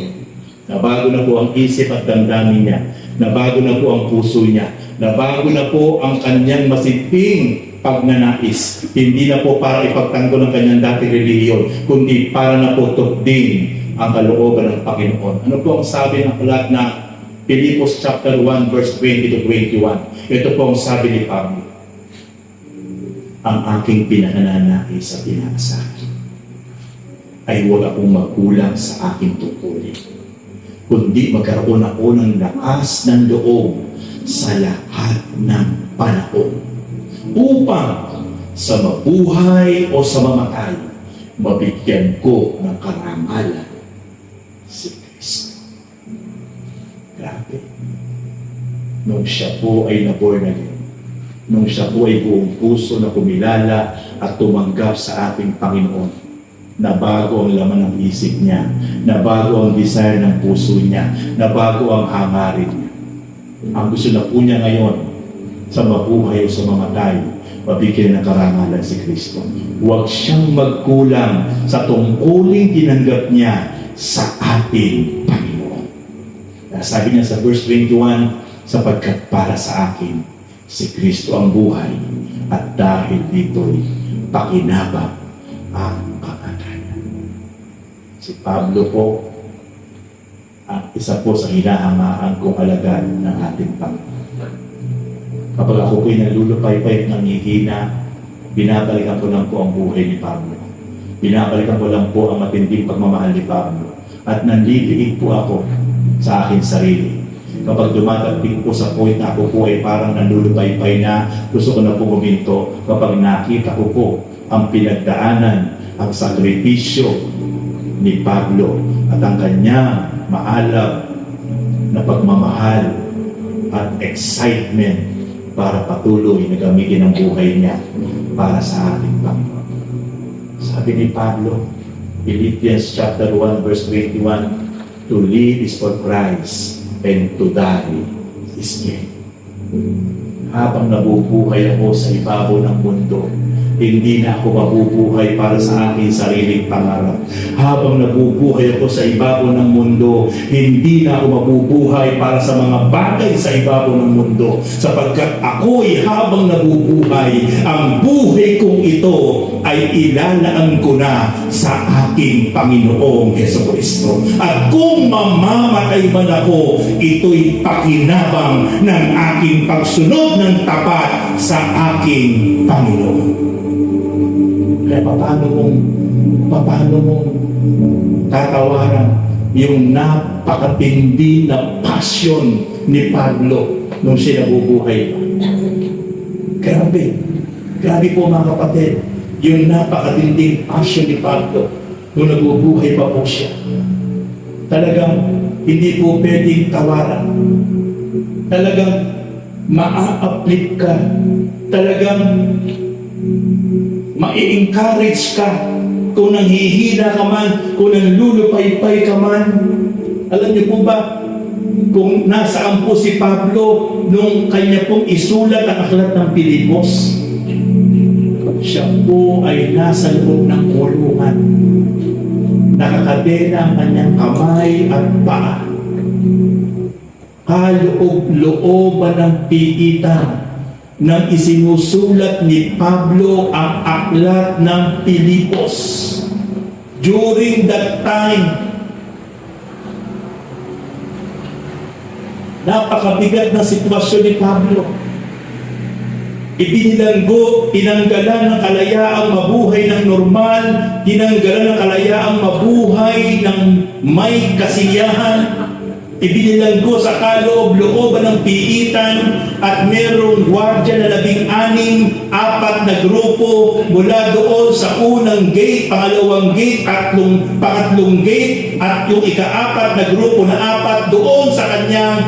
Speaker 1: Nabago na po ang isip at damdamin niya. Nabago na po ang puso niya. Nabago na po ang kanyang masidhing pagnanais. Hindi na po para ipagtanggol ang kanyang dating relihiyon, kundi para na po tugdin ang kalooban ng Panginoon. Ano po ang sabi ng aklat na Pilipos chapter 1 verse 20 to 21? Ito po ang sabi ni Pablo. Ang aking pinananais sa pinakasakin ay huwag akong magkulang sa aking tungkulin, kundi magkaroon ako ng lakas ng loob sa lahat ng panahon, upang sa mabuhay o sa mamatay, mabigyan ko ng karangalan si Kristo. Grabe. nung siya po ay na-born again, nung siya po ay buong puso na kumilala at tumanggap sa ating Panginoon, na bago ang laman ng isip niya, na bago ang desire ng puso niya, na bago ang hangarin niya. Ang gusto na po niya ngayon, sa mabuhay o sa mamatay, mabigyan ng karangalan si Kristo. Huwag siyang magkulang sa tungkuling tinanggap niya sa ating Panginoon. Sabi niya sa verse 21, sapagkat para sa akin, si Kristo ang buhay, at dahil dito'y pakinabang ang kamatayan. Si Pablo po, ang isa po sa hinahangaan kong alagad ng ating Panginoon. Kapag ako po'y nalulupay-pay at nanghihina, binabalikan ko lang po ang buhay ni Pablo. Binabalikan ko lang po ang matinding pagmamahal ni Pablo. At nanliliig po ako sa aking sarili. Kapag dumatagpig po sa point na ako po ay parang nalulupay-pay na, gusto ko na po huminto kapag nakita ko po ang pinagdaanan, ang sakripisyo ni Pablo at ang kanyang maalab na pagmamahal at excitement para patuloy na gamitin ang buhay niya para sa ating Panginoon. Sabi ni Pablo, Philippians chapter 1 verse 21, to live is for Christ and to die is gain. Habang nabubuhay ako sa ibabaw ng mundo, hindi na ako mabubuhay para sa aking sariling pangarap. Habang nabubuhay ako sa ibabaw ng mundo, hindi na ako mabubuhay para sa mga bagay sa ibabaw ng mundo. Sapagkat ako'y habang nabubuhay, ang buhay kong ito ay ilalaan ko na sa aking Panginoong Jesucristo. At kung mamamatay man ako, ito'y pakinabang ng aking pagsunod ng tapat sa aking Panginoon. Kaya paano mong tatawaran yung napakatindi na passion ni Pablo nung siya nabubuhay pa? Grabe po mga kapatid, yung napakatinding passion ni Pablo nung nabubuhay pa po siya. Talagang hindi po pwedeng tawaran. Talagang maa-uplift ka. Talagang ma-encourage ka kung nanghihina ka man, kung nanlulupay-pay ka man. Alam niyo po ba kung nasaan po si Pablo nung kanya pong isulat ang aklat ng Pilipos? Siya po ay nasa loob ng kulungan. Nakakadena ang kanyang kamay at paa. Kaloob-looban ng piitan nang isinusulat ni Pablo ang aklat ng Pilipos. During that time, napakabigat na sitwasyon ni Pablo. Ibinilanggo, tinanggalan ng kalayaang mabuhay ng normal, tinanggalan ng kalayaang mabuhay ng may kasiyahan, ibinilanggo sa kaloob-looban ng piitan at merong gwardya na 16, 4 na grupo mula doon sa unang gate, pangalawang gate, pangatlong gate at yung ika-4 na grupo na 4 doon sa kanyang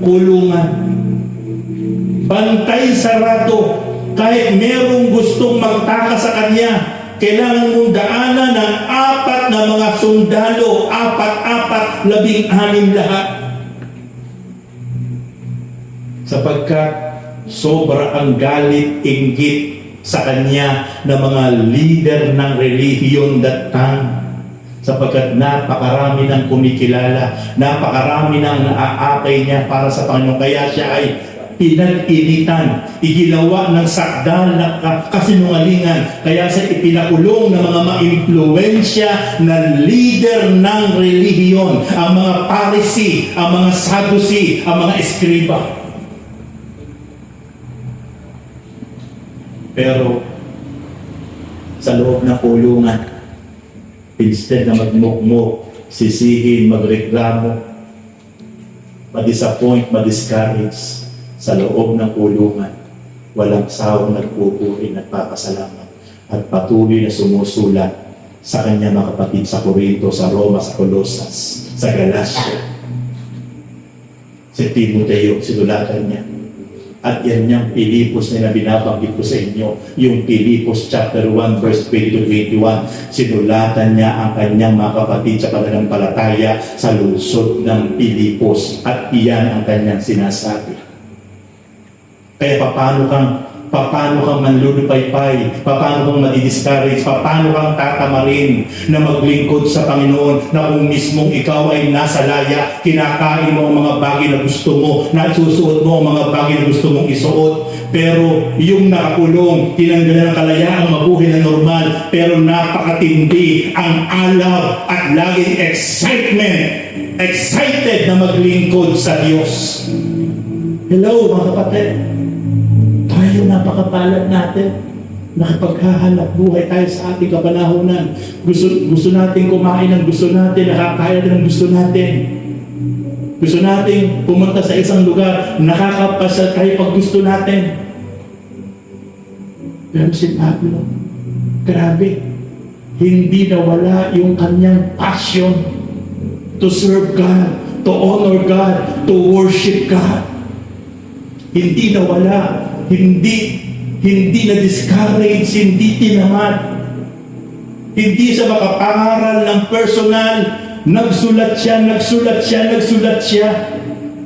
Speaker 1: kulungan. Bantay sarado, kahit merong gustong magtakas sa kanya, kailangan mong daanan ng 4 na mga sundalo, 4, 16 lahat. Sapagkat sobra ang galit, inggit sa kanya ng mga leader ng relihiyon that time. Sapagkat napakarami ng kumikilala, napakarami ng naaakay niya para sa Panginoon. Kaya siya ay pinag-initan, igilawa ng sakdal na kasinungalingan. Kaya siya ipinakulong ng mga ma-impluensya na leader ng relihiyon, ang mga Pharisee, ang mga Sadducee, ang mga Eskriba. Pero sa loob ng kulungan, instead na magmukmuk, sisihin, magreklamo, ma-disappoint, ma-discourage, sa loob ng kulungan, walang sawang nagpupuri at papasalamat at patuloy na sumusulat sa kanya mga kapatid sa Corinto, sa Roma, sa Colosas, sa Galacia. Si Timoteo, sinulatan niya. At yan yung Pilipos na binabanggit ko sa inyo. Yung Pilipos chapter 1 verse 20-21. Sinulatan niya ang kanyang mga kapatid sa pananampalataya sa lungsod ng Pilipos. At iyan ang kanyang sinasabi. Kaya paano kang manlulupaypay, paano kang madi-discourage, paano kang tatamarin na maglingkod sa Panginoon na kung mismong ikaw ay nasa laya, kinakain mo ang mga bagay na gusto mo, nasusuot mo ang mga bagay na gusto mong isuot, pero yung nakakulong, tinanggalan ng kalayaang mabuhay na normal, pero napakatindi ang alaw at laging excited na maglingkod sa Diyos. Hello mga kapatid. Tayo napakapalad natin. Nakapaghahanap buhay tayo sa ating kapanahunan. Gusto natin kumain ng gusto natin, nakakaya ng gusto natin. Gusto natin pumunta sa isang lugar, nakakapasal tayo pag gusto natin. Pero si Pablo, grabe, hindi nawala yung kanyang passion to serve God, to honor God, to worship God. Hindi nawala. Hindi na-discourage, hindi tinamad. Hindi sa makapangaral ng personal, nagsulat siya.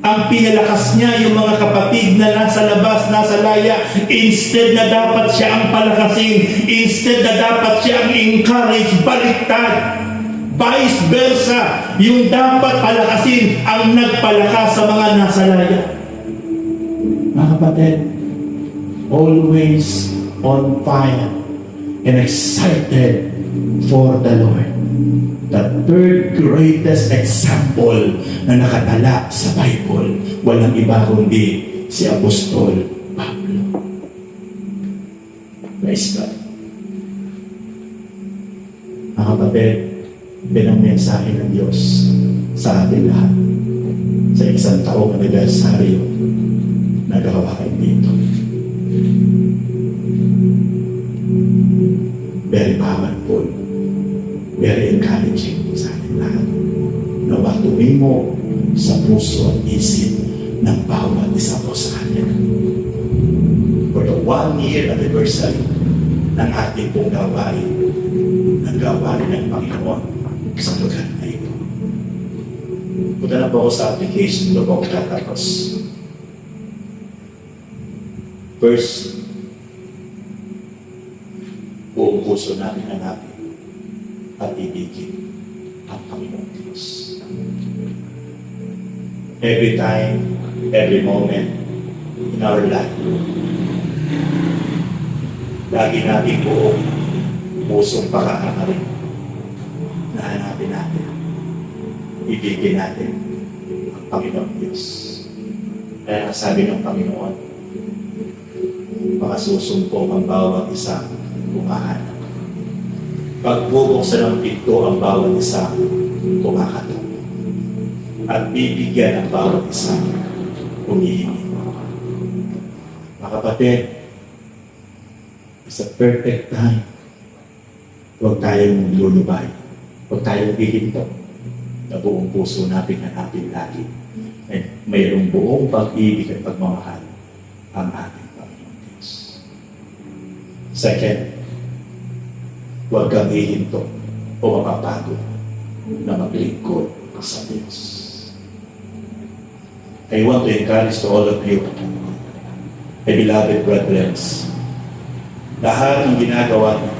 Speaker 1: Ang pinalakas niya yung mga kapatid na nasa labas, nasa laya, instead na dapat siya ang palakasin, instead na dapat siya ang encourage, baliktad. Vice versa, yung dapat palakasin ang nagpalakas sa mga nasa laya. Mga kapatid, always on fire and excited for the Lord. The third greatest example na nakatala sa Bible, walang iba kundi si Apostol Pablo. Praise God. Mga kapatid, pinang-mensahe ng Diyos sa ating lahat sa isang taong anibersaryo na gawain dito. Very powerful, very encouraging sa ating lahat na matuloy mo sa puso at isip ng bawat isa po sa kanila. For the 1-year anniversary ng ating pong gawain, ng gawain ng Panginoon sa lugar na ito. Punta na po ako sa application, ito po ako tatapos. First, buong puso natin hanapin at ibigin ang Panginoon Diyos. Every time, every moment in our life, lagi natin buong pusong pakakarin na hanapin natin, ibigin natin ang Panginoon Diyos. Kaya sabi ng Panginoon, makasusumpong ang bawat isa kumahanap. Pagbubuksan ng pinto ang bawat isa kumakatok. At bibigyan ang bawat isa humihingi. Mga kapatid, it's a perfect time. Huwag tayong lulubay. Huwag tayong hihinto na buong puso natin hanapin lagi. At mayroong buong pag-ibig at pagmamahal ang ating Panginoon Diyos. Second, huwag kang hihinto o mapapagod na maglingkod sa Diyos. I want to encourage to all of you, my beloved brethren, lahat ng ginagawa niyo.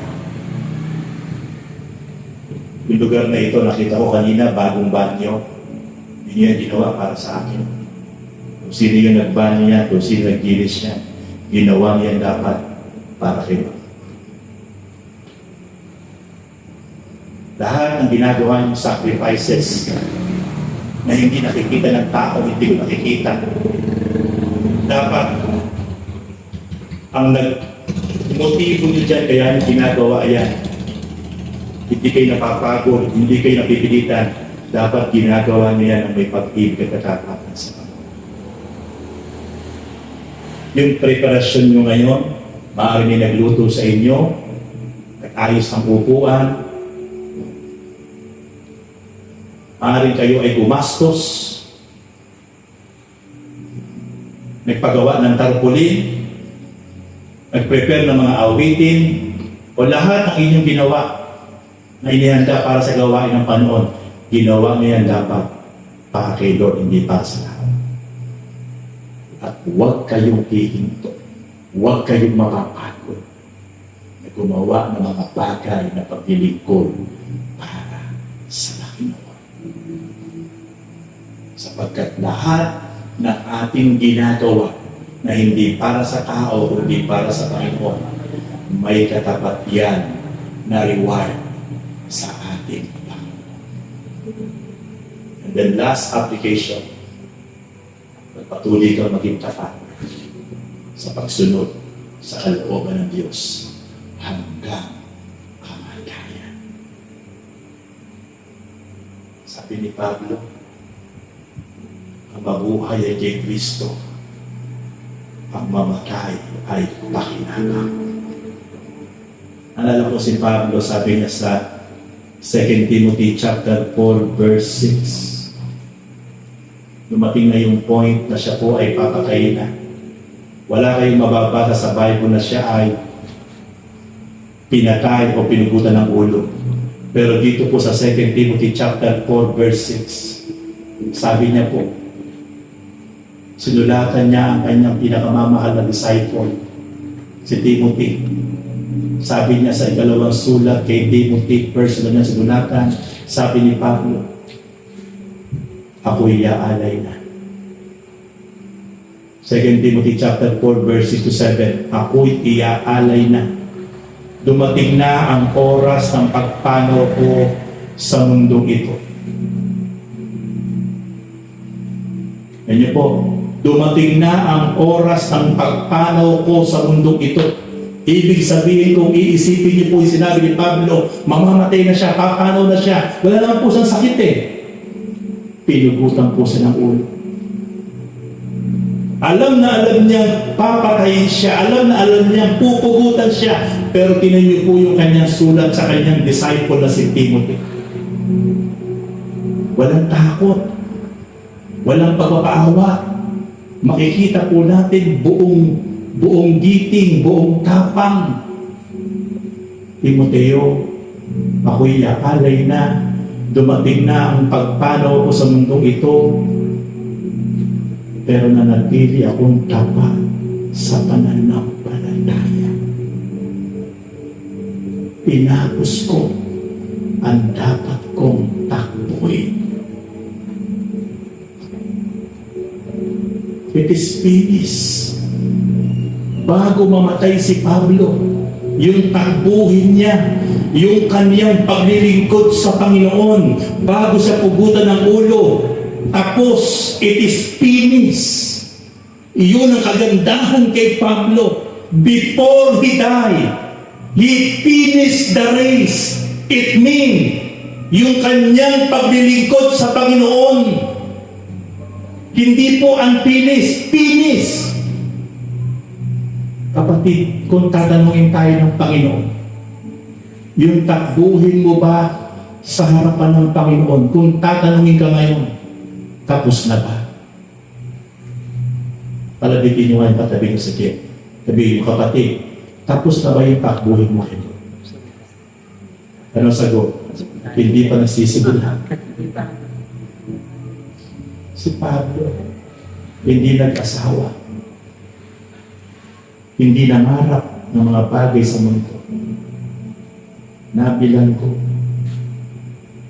Speaker 1: Yung lugar na ito, nakita ko kanina, bagong banyo. Hindi yan ginawa para sa akin. Kung sino yung nagbanyo niya, kung sino naggilis niya, ginawa niya dapat para kayo. Lahat ng ginagawa niyong sacrifices na hindi nakikita ng tao, hindi ko nakikita. Dapat ang nag-motibo niyo dyan, kaya yung ginagawa yan. Hindi kayo napapagod, hindi kayo napipilitan. Dapat ginagawa niyo yan ang may pag-ibig at katatapan sa Panginoon. Yung preparasyon niyo ngayon, maaari may nagluto sa inyo, nag-ayos ng upuan, maaari kayo ay gumastos nagpagawa ng tarpaulin, nag-prepare ng mga awitin, o lahat ng inyong ginawa na inihanda para sa gawain ng Panginoon, ginawa niyo yan dapat para kay Lord, hindi para sa tao. At huwag kayong hihinto, huwag kayong mapapagod na gumawa ng mga bagay na paglilingkod para sa Panginoon. Sapagkat lahat ng ating ginagawa na hindi para sa tao o hindi para sa Panginoon, may katapat yan na reward sa ating Panginoon. And then last application, patuloy kang maging tapat sa pagsunod sa kalooban ng Diyos hanggang kamatayan. Sabi ni Pablo, ang mabuhay ay kay Kristo, ang mamatay ay pakinabang. Alala ko si Pablo, sabi niya sa 2 Timothy chapter 4 verse 6. Dumating na yung point na siya po ay papatayin na. Wala kayong mababasa sa Bible na siya ay pinatay o pinugutan ng ulo. Pero dito po sa 2 Timothy chapter 4 verse 6, sabi niya po, sinulatan niya ang kanyang pinakamamahal na disciple, si Timothy. Sabi niya sa ikalawang sulat kay Timothy, personal na sinulatan, sabi ni Pablo, ako'y iaalay na. 2 Timothy chapter 4 verse 6 to 7, ako'y iaalay na. Dumating na ang oras ng pagpanaw ko sa mundong ito. Yan niyo po, dumating na ang oras ng pagpanaw ko sa mundong ito. Ibig sabihin, kung iisipin niyo po yung sinabi ni Pablo, mamamatay na siya, papanaw na siya, wala naman po siyang sakit eh. Pinugutan po siya ng ulo. Alam na alam niyang papatayin siya, alam na alam niyang pupugutan siya, pero tinan niyo po yung kanyang sulat sa kanyang disciple na si Timothy. Walang takot, walang pagpapaawa. Makikita po natin buong giting, buong tapang. Timoteo, ako'y iaalay na. Dumating na ang pagpanaw ko sa mundong ito, pero nanatili akong tapat sa pananampalataya. Pinagos ko ang dapat kong takbuhin. It is finished. Bago mamatay si Pablo, yung takbuhin niya, yung kanyang paglilingkod sa Panginoon, bago siya pugutan ng ulo, tapos, it is finished. Iyon ang kagandahan kay Pablo. Before he died, he finished the race. It means, yung kanyang paglilingkod sa Panginoon, hindi po unfinished, finished. Kapatid, kung tatanungin tayo ng Panginoon, yung takbuhin mo ba sa harapan ng Panginoon? Kung tatanungin ka ngayon, tapos na ba? Palabitin nyo nga yung patabi nyo sa tiyan. Sabihin nyo, kapatid, tapos na ba yung takbuhin mo kayo? Ano sagot? Hindi pa nagsisigula. Si Pablo, hindi nag-asawa. Hindi nangarap ng mga bagay sa mundo. Nabilang ko.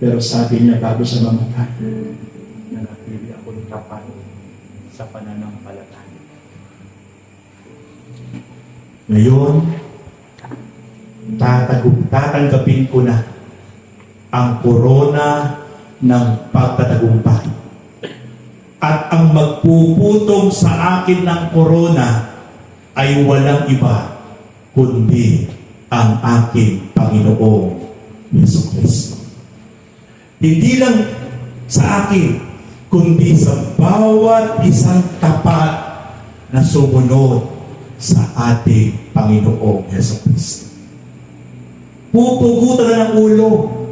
Speaker 1: Pero sabi niya bago siya mamatay, nanatili akong tapat sa pananampalataya. Ngayon, tatanggapin ko na ang korona ng pagtatagumpay. At ang magpuputong sa akin ng korona ay walang iba kundi ang aking Panginoong Jesucristo. Hindi lang sa akin, kundi sa bawat isang tapat na sumunod sa ating Panginoong Jesucristo. Pupugutan na ng ulo,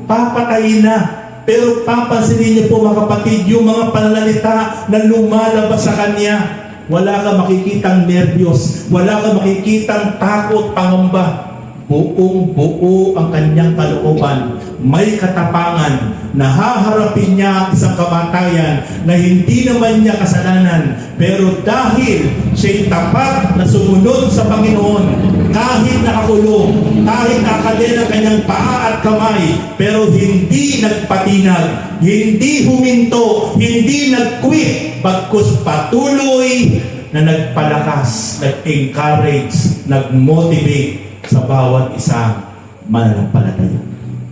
Speaker 1: papatayin na. Pero papansinin niyo po mga kapatid, yung mga pananalita na lumalabas sa Kanya, Wala kang makikitang nerbiyos. Wala kang makikitang takot, pangamba. Buong-buo ang kanyang kalooban. May katapangan na haharapin niya ang isang kamatayan na hindi naman niya kasalanan. Pero dahil siya'y tapat na sumunod sa Panginoon, kahit nakakulong, kahit nakakadena ang kanyang paa at kamay, pero hindi nagpatinag, hindi huminto, hindi nag-quit, bagkus patuloy na nagpalakas, nag-encourage, nag-motivate sa bawat isang mananampalataya.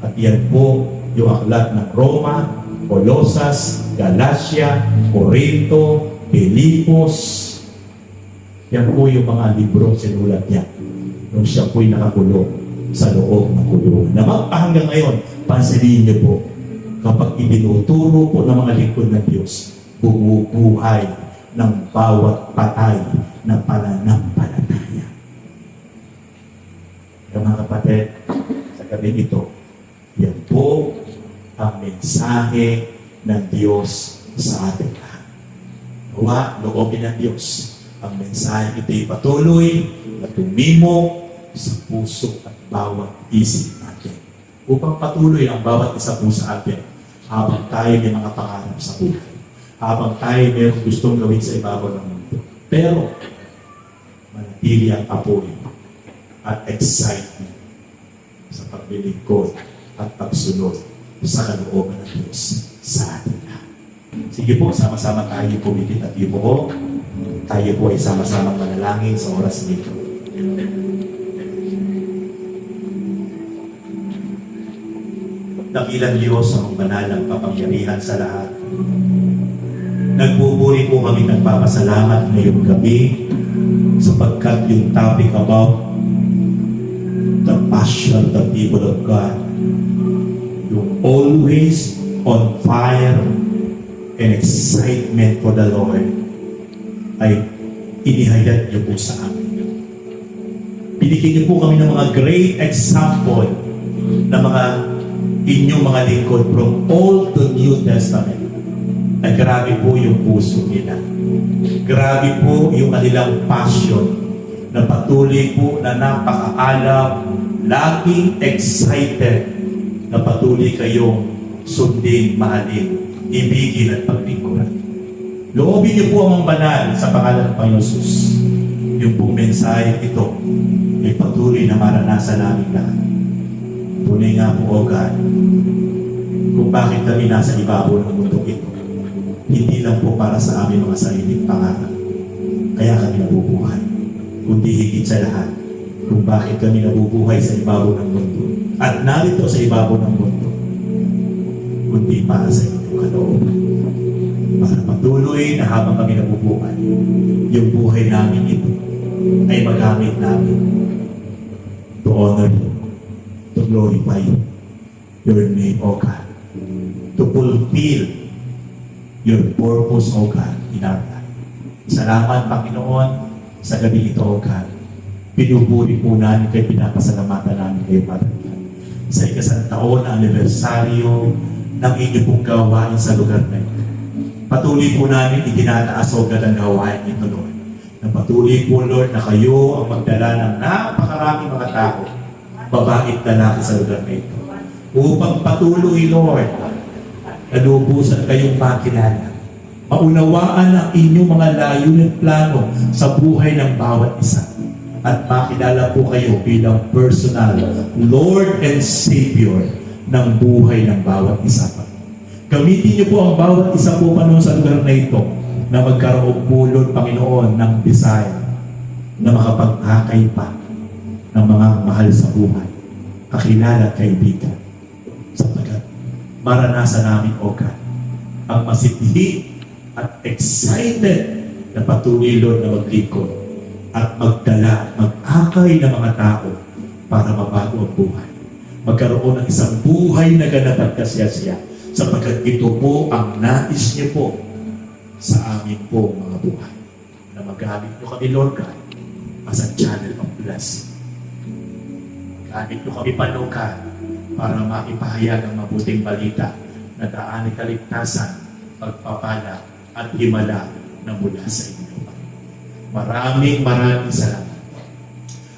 Speaker 1: At yan po yung aklat ng Roma, Colosas, Galacia, Corinto, Filipos. Yan po yung mga librong sinulat niya nung siya po'y nakakulong sa loob ng kulungan. Na hanggang ngayon, pansinin niyo po, kapag ibinuturo po ng mga lingkod ng Diyos, bumubuhay ng bawat patay na pananampalataya. Yung mga kapatid, sa gabi ito, yan po ang mensahe ng Diyos sa ating lahat. Nawa, loobin ng Diyos. Ang mensahe ito'y patuloy na tumimo sa puso at bawat isip natin. Upang patuloy ang bawat isa po sa atin habang tayo may mga pangarap sa buhay. Habang tayo may gustong gawin sa ibabaw ng mundo. Pero, manatili ang apoy at excitement sa paglilingkod at pagsunod sa kalooban ng Diyos sa atin lahat. Sige po, sama-sama tayo pumikit at ibuo. Tayo po ay sama-sama manalangin sa oras nito. Dakilang Diyos ang banalang kapangyarihan sa lahat. Nagpupuri po kami, nagpapasalamat ngayong gabi sapagkat yung topic about the passion of the people of God, yung always on fire and excitement for the Lord, ay inihayag niyo po sa amin. Binigyan niyo po kami ng mga great example na mga inyong mga lingkod from Old to New Testament. Na grabe po yung puso nila. Grabe po yung kanilang passion na patuloy po na napakaalam, laging excited na patuloy kayong sundin, mahalin, ibigin at paglingkuran. Loobin niyo po ang banal sa pangalan ng Panginoon Jesus. Yung pong mensahe ito ay patuloy na maranasan namin lahat. Tunay nga po, O God, kung bakit kami nasa ibabaw ng mundo ito. Hindi lang po para sa aming mga sariling pangarap. Kaya kami nabubuhay. Kundi higit sa lahat, kung bakit kami nabubuhay sa ibabaw ng mundo. At narito sa ibabaw ng mundo, kundi para sa inyong kalooban. Para patuloy na habang kami nabubuhay, yung buhay namin ito ay magamit namin to honor you, to glorify your name, O God, to fulfill your purpose, O God, in our life. Salamat, Panginoon, sa gabi ito, O God. Pinupuri po namin kayo, pinapasalamatan namin kayo, Father God. Sa ikasang taon na anibersaryo ng inyong pong gawain sa lugar na ito. Patuloy po namin itinataas, O God, ang gawain ito, Lord. Na patuloy po, Lord, na kayo ang magdala ng napakaraming mga tao, babae at lalaki sa lugar na ito. Upang patuloy, Lord, nalubusan kayong makilala. Maunawaan ang inyong mga layunin at plano sa buhay ng bawat isa. At makilala po kayo bilang personal Lord and Savior ng buhay ng bawat isa pa. Gamitin niyo po ang bawat isa po Panginoon sa lugar na ito na magkaroon po, Lord, Panginoon, ng desire na makapag-akay pa ng mga mahal sa buhay, kakilala at kaibigan. Sapagkat maranasan namin, O God, ang masipili at excited na patuloy, Lord, na maglingkod at magdala, mag-akay ng mga tao para mabago ang buhay. Magkaroon ng isang buhay na ganap at kasiyasiya sapagkat ito po ang nais niyo po sa amin po mga buhay. Na magamit niyo kami, Lord God, as a channel of blessing. Magamit niyo kami, Panginoon, para makipahayag ang mabuting balita na daanin kaligtasan, pagpapala at himala na mula sa inyo.
Speaker 2: Maraming salamat.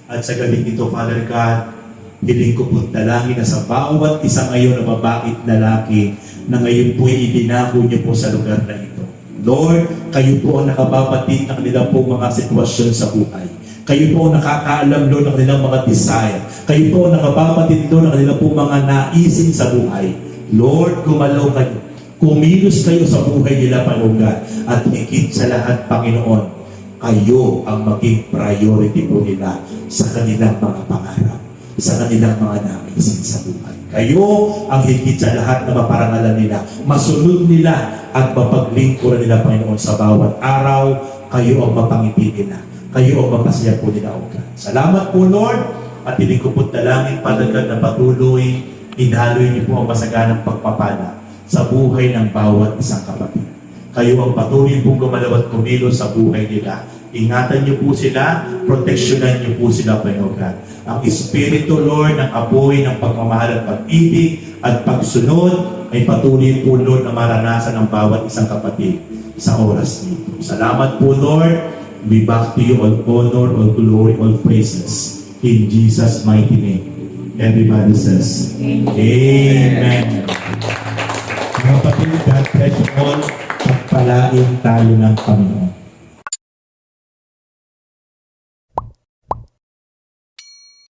Speaker 2: At sa gabi ito, Father God, hiling ko po dalangin na sa bawat isa ngayon na babae at lalaki na ngayon po ibinako niyo po sa lugar na ito. Lord, kayo po ang nakababatid ng kanilang po mga sitwasyon sa buhay. Kayo po ang nakakaalam, Lord, ng kanilang mga desire. Kayo po ang nakababatid, Lord, ng kanilang po mga naisin sa buhay. Lord, gumalaw kayo. Kumilos kayo sa buhay nila, Panginoon. At higit sa lahat, Panginoon, kayo ang maging priority po nila sa kanilang mga pangarap, sa kanilang mga naisin sa buhay. Kayo ang higit sa lahat na maparangalan nila, masunod nila at mapaglingkuran nila, Panginoon, sa bawat araw. Kayo ang mapangiti nila. Kayo ang mapasaya po nila, O God. Salamat po, Lord. At hindi ko po dalangin, Father God, na patuloy, inhaloy niyo po ang masaganang pagpapala sa buhay ng bawat isang kapatid. Kayo ang patuloy pong gumalaw at kumilos sa buhay nila. Ingatan niyo po sila, proteksyonan niyo po sila, Panginoon God. Ang Espiritu, Lord, ng apoy, ng pagmamahal at pag-ibig at pagsunod ay patuloy po, Lord, na maranasan ng bawat isang kapatid sa oras nito. Salamat po, Lord. Be back to you all honor, all glory, all praises. In Jesus' mighty name. Everybody says, Amen. Mga kapatid, God bless you all. Pagpalain tayo ng Panginoon.